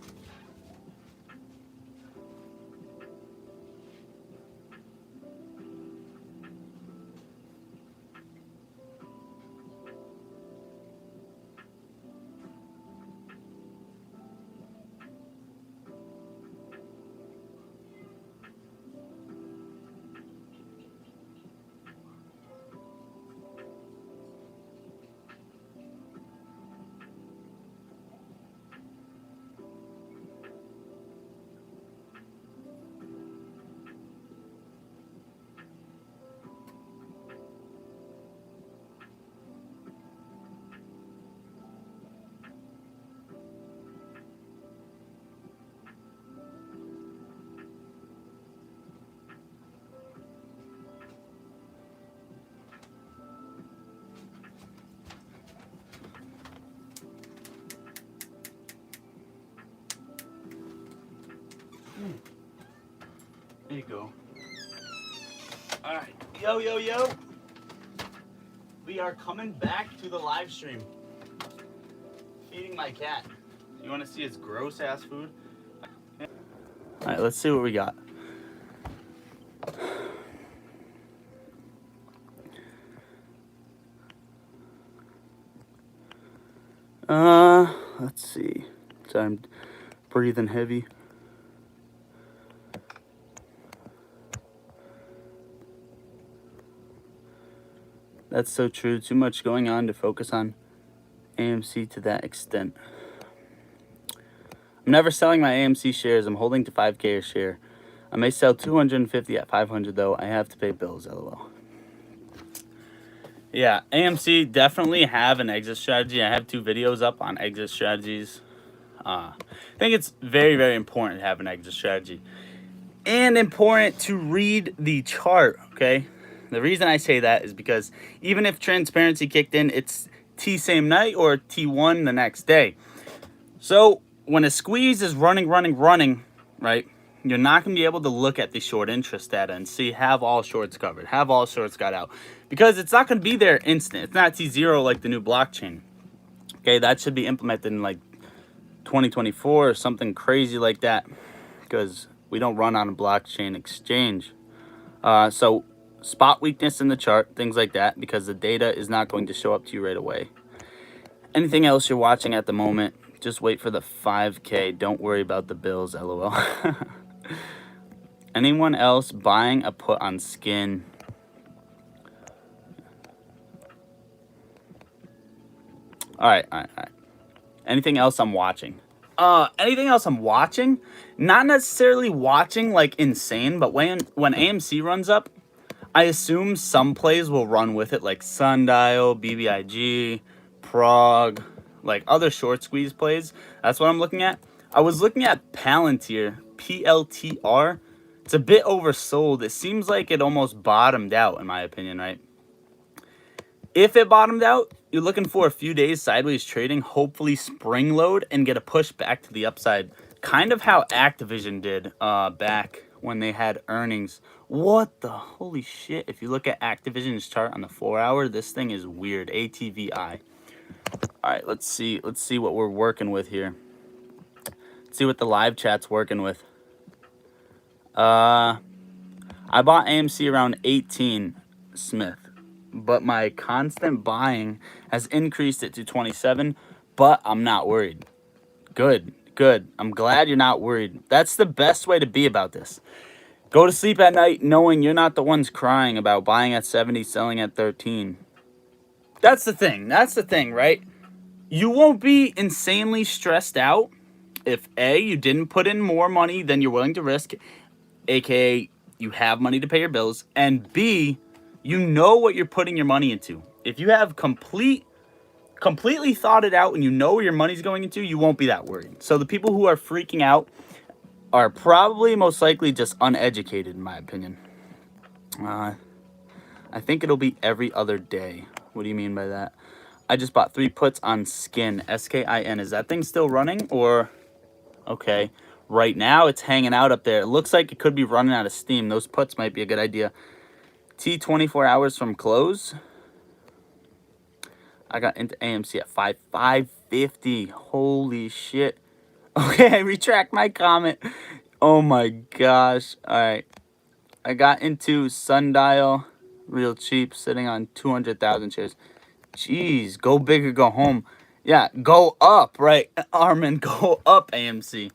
There you go. All right. Yo, yo, yo. We are coming back to the live stream. Feeding my cat. You want to see its gross ass food? All right, let's see what we got. Let's see. So I'm breathing heavy. That's so true. Too much going on to focus on AMC to that extent. I'm never selling my AMC shares. I'm holding to 5K a share. I may sell 250 at 500 though. I have to pay bills, lol. Yeah, AMC definitely have an exit strategy. I have 2 videos up on exit strategies. I think it's very, very important to have an exit strategy. And important to read the chart, okay? The reason I say that is because even if transparency kicked in, it's T same night or T1 the next day. So when a squeeze is running, right, you're not going to be able to look at the short interest data and see have all shorts covered, have all shorts got out. Because it's not going to be there instant. It's not T0 like the new blockchain. Okay, that should be implemented in like 2024 or something crazy like that. Because we don't run on a blockchain exchange. So spot weakness in the chart, things like that, because the data is not going to show up to you right away. Anything else you're watching at the moment, just wait for the 5K. Don't worry about the bills, lol. Anyone else buying a put on skin? All right. Anything else I'm watching? Anything else I'm watching? Not necessarily watching like insane, but when AMC runs up, I assume some plays will run with it, like Sundial, BBIG, Prague, like other short squeeze plays. That's what I'm looking at. I was looking at Palantir, PLTR. It's a bit oversold. It seems like it almost bottomed out, in my opinion, right? If it bottomed out, you're looking for a few days sideways trading, hopefully spring load and get a push back to the upside. Kind of how Activision did back when they had earnings. What the holy shit? If you look at Activision's chart on the 4-hour, this thing is weird. ATVI. All right, let's see what we're working with here. Let's see what the live chat's working with. I bought AMC around 18, Smith, but my constant buying has increased it to 27, but I'm not worried. Good. I'm glad you're not worried. That's the best way to be about this. Go to sleep at night knowing you're not the ones crying about buying at 70, selling at 13. That's the thing, right? You won't be insanely stressed out if A, you didn't put in more money than you're willing to risk, aka you have money to pay your bills, and B, you know what you're putting your money into. If you have complete completely thought it out and you know where your money's going into, you won't be that worried. So the people who are freaking out are probably most likely just uneducated, in my opinion. I think it'll be every other day. What do you mean by that? I just bought 3 puts on Skin, SKIN. Is that thing still running or? Okay. Right now it's hanging out up there. It looks like it could be running out of steam. Those puts might be a good idea. T 24 hours from close. I got into AMC at 550. Holy shit. Okay, I retract my comment. Oh my gosh. Alright. I got into Sundial. Real cheap. Sitting on 200,000 shares. Jeez. Go big or go home. Yeah. Go up, right? Armin, go up, AMC.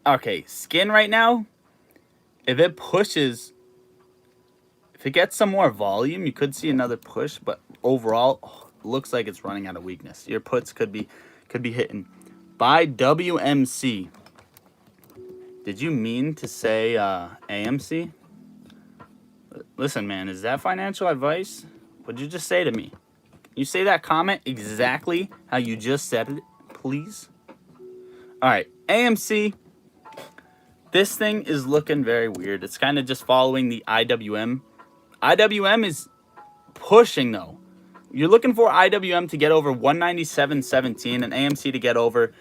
Okay. Skin right now. If it pushes... If it gets some more volume, you could see another push, but overall, looks like it's running out of weakness. Your puts could be hitting. Buy WMC. Did you mean to say AMC? Listen, man, is that financial advice? What'd you just say to me? Can you say that comment exactly how you just said it, please? All right, AMC. This thing is looking very weird. It's kind of just following the IWM. IWM is pushing, though. You're looking for IWM to get over 197.17 and AMC to get over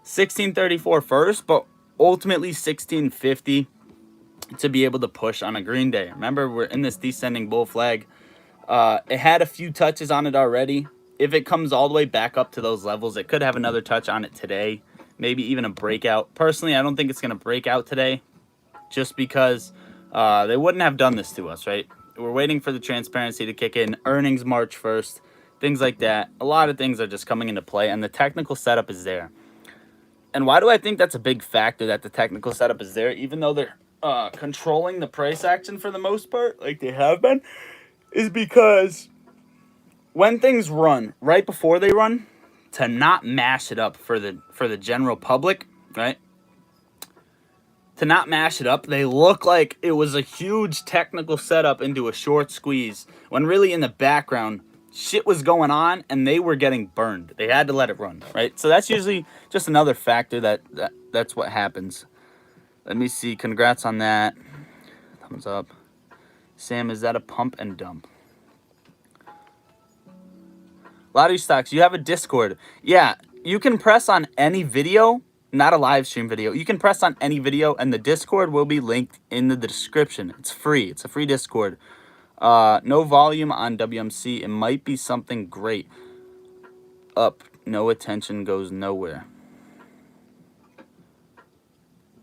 1634 first, but ultimately 1650 to be able to push on a green day. Remember, we're in this descending bull flag. It had a few touches on it already. If it comes all the way back up to those levels, it could have another touch on it today. Maybe even a breakout. Personally, I don't think it's going to break out today just because they wouldn't have done this to us, right? We're waiting for the transparency to kick in. Earnings March 1st. Things like that. A lot of things are just coming into play, and the technical setup is there. And why do I think that's a big factor, that the technical setup is there, even though they're controlling the price action for the most part, like they have been, is because when things run, right before they run, to not mash it up for the general public, right? To not mash it up, they look like it was a huge technical setup into a short squeeze, when really in the background, shit was going on and they were getting burned. They had to let it run, right? So that's usually just another factor that's what happens. Let me see. Congrats on that. Thumbs up. Sam, is that a pump and dump? Lottery stocks, you have a Discord. Yeah, you can press on any video, not a live stream video. You can press on any video and the Discord will be linked in the description. It's free. It's a free Discord. No volume on WMC. It might be something great. Up. No attention goes nowhere.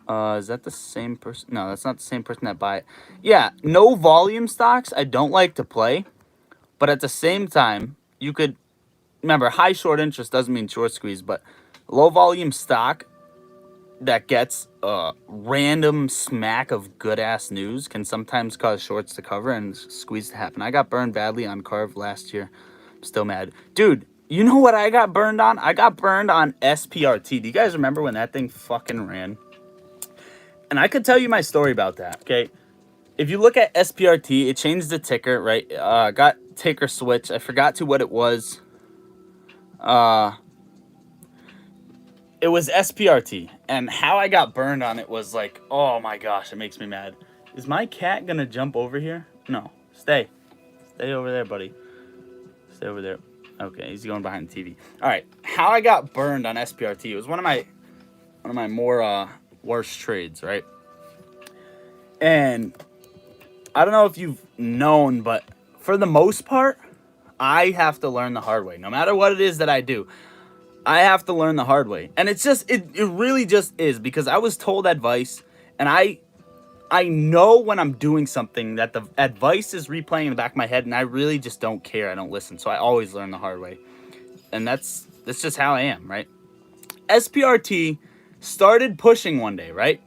Is that the same person? No, that's not the same person that buy it. Yeah, no volume stocks I don't like to play. But at the same time, you could... Remember, high short interest doesn't mean short squeeze, but low volume stock that gets a random smack of good-ass news can sometimes cause shorts to cover and squeeze to happen. I got burned badly on Carve last year. I'm still mad. Dude, you know what I got burned on? I got burned on SPRT. Do you guys remember when that thing fucking ran? And I could tell you my story about that, okay? If you look at SPRT, it changed the ticker, right? Got ticker switch. I forgot to what it was. It was SPRT, and how I got burned on it was like, oh my gosh, it makes me mad. Is my cat gonna jump over here? No, stay over there, buddy. Stay over there. Okay, he's going behind the TV. All right, how I got burned on SPRT. It was one of my more worst trades, right? And I don't know if you've known, but for the most part, I have to learn the hard way. No matter what it is that I do, I have to learn the hard way. And it's just, it really just is, because I was told advice, and I know when I'm doing something that the advice is replaying in the back of my head, and I really just don't care. I don't listen. So I always learn the hard way. And that's just how I am, right? SPRT started pushing one day, right?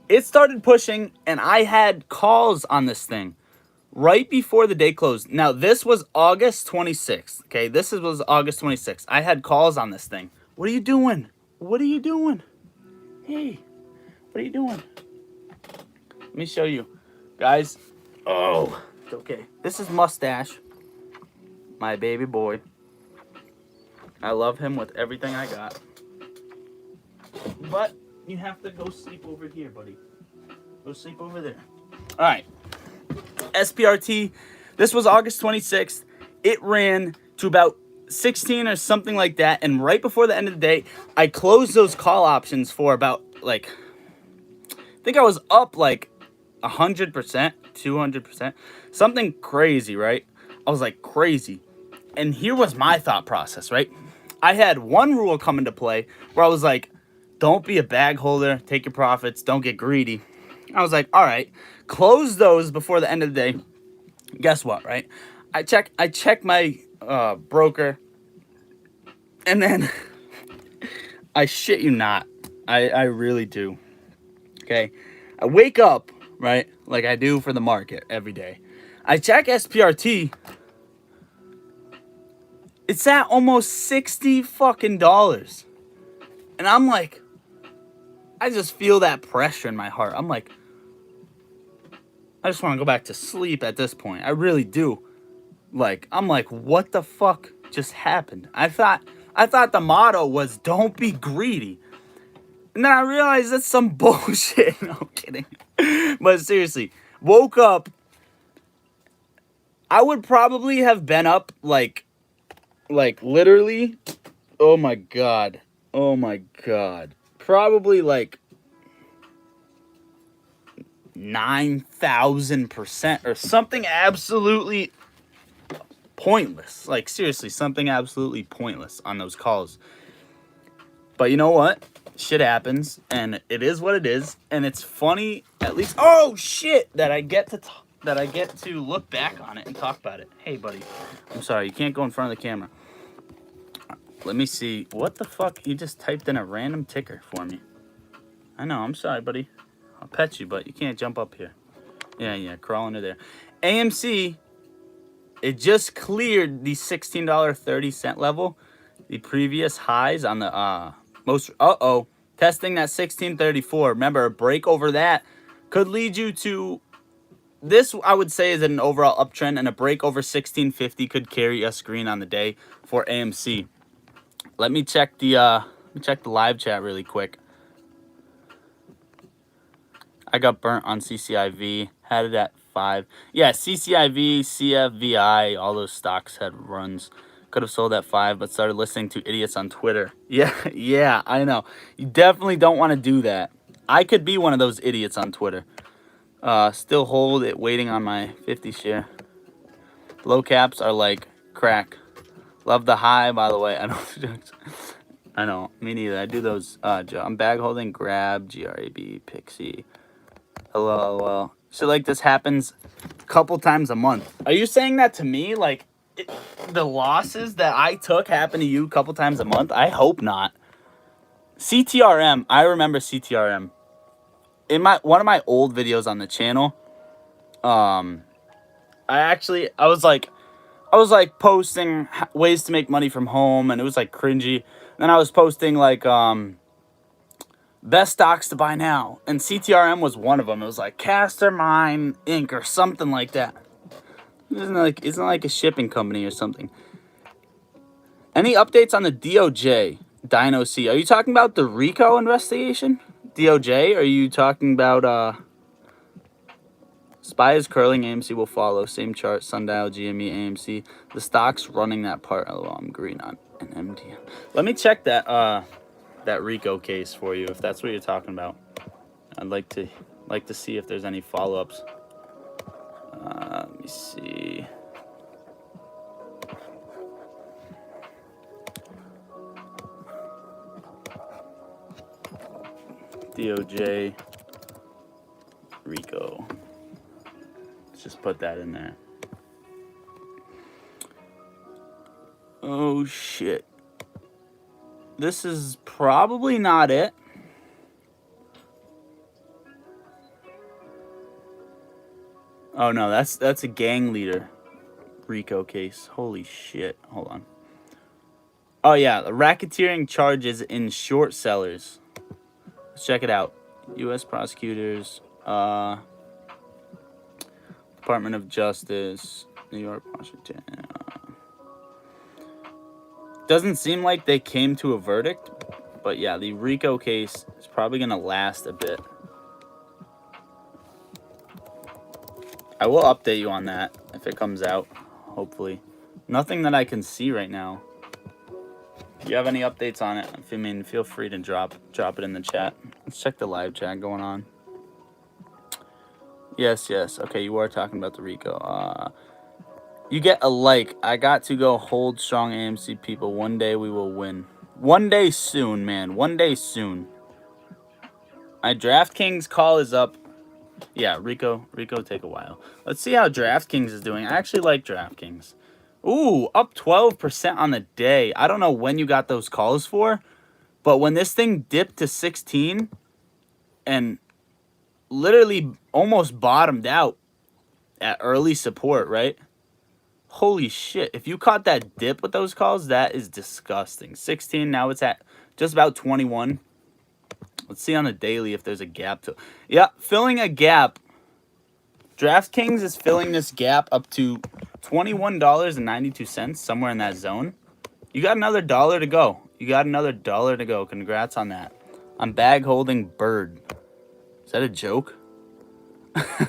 It started pushing, and I had calls on this thing right before the day closed. Now, this was August 26th, okay? This was August 26th. I had calls on this thing. What are you doing? What are you doing? Hey, what are you doing? Let me show you. Guys, oh, okay. This is Mustache, my baby boy. I love him with everything I got. But you have to go sleep over here, buddy. Go sleep over there. All right. SPRT. This was August 26th. It ran to about 16 or something like that. And right before the end of the day, I closed those call options for about like, I think I was up like 100%, 200%, something crazy, right? I was like crazy. And here was my thought process, right? I had one rule come into play where I was like, don't be a bag holder, take your profits, don't get greedy. I was like, all right, close those before the end of the day. Guess what, right? I check my broker, and then I shit you not, I really do. Okay, I wake up, right, like I do for the market every day. I check SPRT. It's at almost $60 fucking dollars, and I'm like, I just feel that pressure in my heart. I'm like, I just want to go back to sleep at this point. I really do. Like, I'm like, what the fuck just happened? I thought the motto was don't be greedy. And then I realized that's some bullshit. No, I'm kidding. But seriously, woke up. I would probably have been up like literally, oh my god. Probably like 9,000% or something absolutely pointless. Like, seriously, something absolutely pointless on those calls. But you know what? Shit happens, and it is what it is, and it's funny at least. Oh shit! That I get to look back on it and talk about it. Hey, buddy, I'm sorry, you can't go in front of the camera. Let me see. What the fuck? He just typed in a random ticker for me. I know. I'm sorry, buddy. I'll pet you, but you can't jump up here. Yeah, crawl under there. AMC. It just cleared the $16.30 level, the previous highs on the testing that 16.34. Remember, a break over that could lead you to this. I would say is an overall uptrend, and a break over 16.50 could carry us green on the day for AMC. Let me check the live chat really quick. I got burnt on CCIV. Had it at 5. Yeah, CCIV, CFVI, all those stocks had runs. Could have sold at 5, but started listening to idiots on Twitter. Yeah, I know. You definitely don't want to do that. I could be one of those idiots on Twitter. Still hold it, waiting on my 50 share. Low caps are like crack. Love the high, by the way. I know, me neither. I do those. I'm bag holding, grab, GRAB, Pixie. Hello. So like this happens a couple times a month. Are you saying that to me? Like the losses that I took happen to you a couple times a month? I hope not. CTRM. I remember CTRM. In one of my old videos on the channel, I was like posting ways to make money from home, and it was like cringy. And then I was posting like best stocks to buy now, and CTRM was one of them. It was like Castermine Inc. or something like that. Isn't like a shipping company or something. Any updates on the DOJ Dino C? Are you talking about the RICO investigation? DOJ? Or are you talking about SPY is curling, AMC will follow. Same chart, Sundial, GME, AMC. The stock's running that part. Oh, I'm green on an MDM. Let me check that RICO case for you if that's what you're talking about. I'd like to see if there's any follow-ups. Let me see. DOJ RICO. Let's just put that in there. Oh shit. This is probably not it. Oh no, that's a gang leader RICO case. Holy shit. Hold on. Oh yeah, the racketeering charges in short sellers. Let's check it out. U.S. prosecutors, Department of Justice, New York, Washington. Doesn't seem like they came to a verdict, but yeah, the RICO case is probably going to last a bit. I will update you on that if it comes out, hopefully. Nothing that I can see right now. If you have any updates on it, feel free to drop it in the chat. Let's check the live chat going on. Yes. Okay, you are talking about the RICO. You get a like. I got to go hold strong, AMC people. One day we will win. One day soon, man. One day soon. My DraftKings call is up. Yeah, Rico take a while. Let's see how DraftKings is doing. I actually like DraftKings. Ooh, up 12% on the day. I don't know when you got those calls for, but when this thing dipped to 16 and literally almost bottomed out at early support, right? Holy shit. If you caught that dip with those calls, that is disgusting. 16, now it's at just about 21. Let's see on the daily if there's a gap. Yeah, filling a gap. DraftKings is filling this gap up to $21.92, somewhere in that zone. You got another dollar to go. Congrats on that. I'm bag holding Bird. Is that a joke?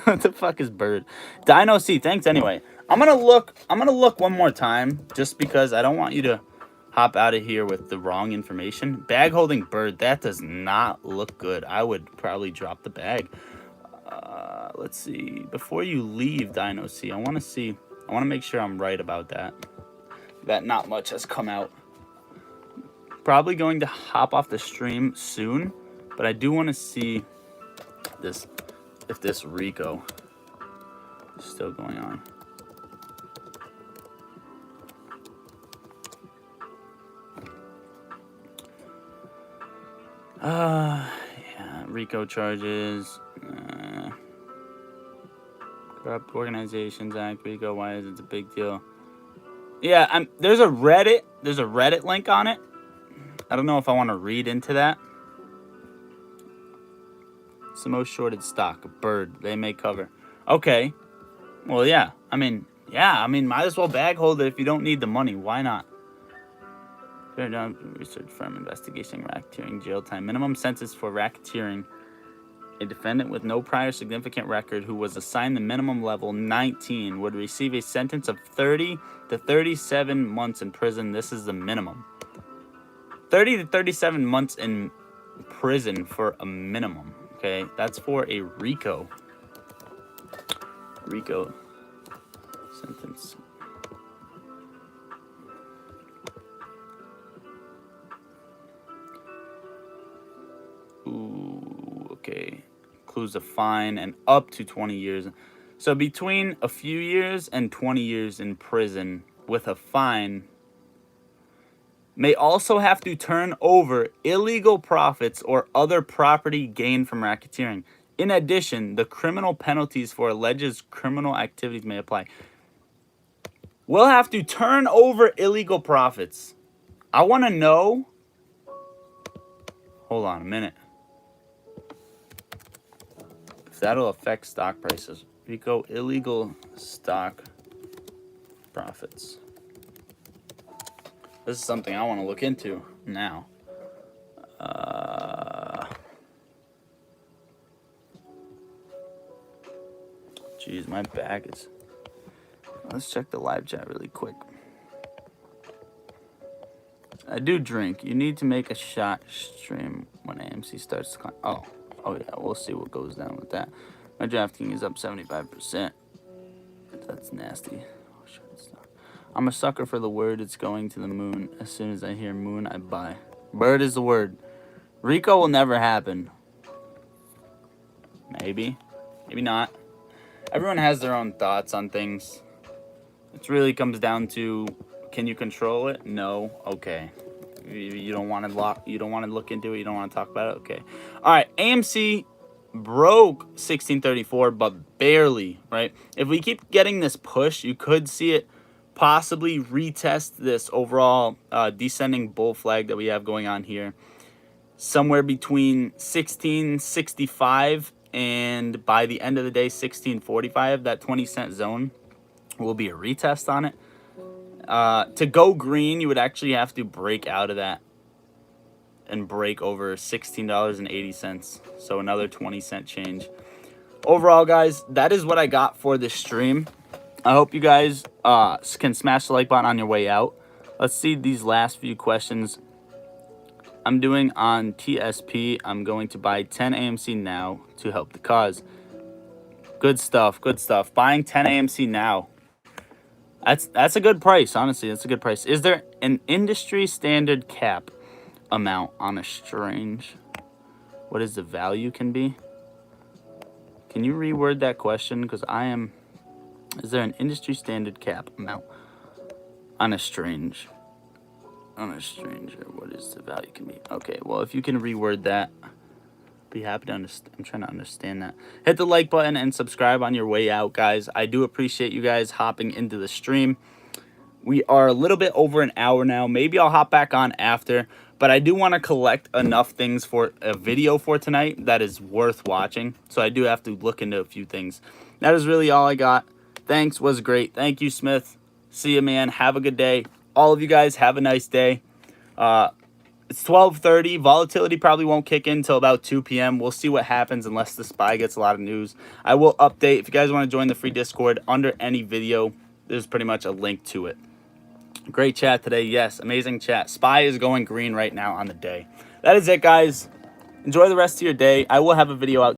What the fuck is Bird? Dino C, thanks anyway. I'm gonna look one more time just because I don't want you to hop out of here with the wrong information. Bag holding Bird, that does not look good. I would probably drop the bag. Let's see. Before you leave, Dino C, I want to make sure I'm right about that. That not much has come out. Probably going to hop off the stream soon, but I do want to see this, if this RICO is still going on. Yeah, RICO charges. Corrupt Organizations Act, RICO, why is it a big deal? Yeah, there's a Reddit link on it. I don't know if I want to read into that. It's the most shorted stock, Bird. They may cover. Okay. Well, yeah. I mean, might as well bag hold it if you don't need the money. Why not? Fair down research firm investigation racketeering jail time. Minimum sentence for racketeering. A defendant with no prior significant record who was assigned the minimum level 19 would receive a sentence of 30 to 37 months in prison. This is the minimum. 30 to 37 months in prison for a minimum. Okay, that's for a RICO sentence. Ooh, okay. Includes a fine and up to 20 years. So between a few years and 20 years in prison with a fine. May also have to turn over illegal profits or other property gained from racketeering. In addition, the criminal penalties for alleged criminal activities may apply. We'll have to turn over illegal profits. I want to know. Hold on a minute. If that'll affect stock prices. RICO illegal stock profits. This is something I want to look into now. Jeez, my back is... Let's check the live chat really quick. I do drink. You need to make a shot stream when AMC starts to climb. Oh yeah, we'll see what goes down with that. My DraftKings is up 75%. That's nasty. Oh, shit, it's not. I'm a sucker for the word it's going to the moon. As soon as I hear moon, I buy. Bird is the word. RICO will never happen. Maybe. Maybe not. Everyone has their own thoughts on things. It really comes down to, can you control it? No. Okay. You don't want to look into it. You don't want to talk about it. Okay. All right. AMC broke 1634, but barely, right? If we keep getting this push, you could see it possibly retest this overall descending bull flag that we have going on here. Somewhere between 1665 and by the end of the day, 1645, that 20-cent zone will be a retest on it. To go green, you would actually have to break out of that and break over $16.80. So another 20-cent change. Overall, guys, that is what I got for this stream. I hope you guys can smash the like button on your way out. Let's see these last few questions. I'm doing on TSP. I'm going to buy 10 AMC now to help the cause. Good stuff. Good stuff. Buying 10 AMC now. That's a good price, honestly. That's a good price. Is there an industry standard cap amount on a strange? What is the value can be? Can you reword that question? Because I am... Is there an industry standard cap amount on a strange? On a stranger, what is the value can be? Okay, well, if you can reword that, be happy to understand. I'm trying to understand that. Hit the like button and subscribe on your way out, guys. I do appreciate you guys hopping into the stream. We are a little bit over an hour now. Maybe I'll hop back on after, but I do want to collect enough things for a video for tonight that is worth watching. So I do have to look into a few things. That is really all I got. Thanks, was great. Thank you, Smith. See you, man. Have a good day. All of you guys have a nice day. It's 12:30. Volatility probably won't kick in until about 2 p.m. We'll see what happens unless the SPY gets a lot of news. I will update. If you guys want to join the free Discord, under any video, there's pretty much a link to it. Great chat today. Yes, amazing chat. SPY is going green right now on the day. That is it, guys. Enjoy the rest of your day. I will have a video out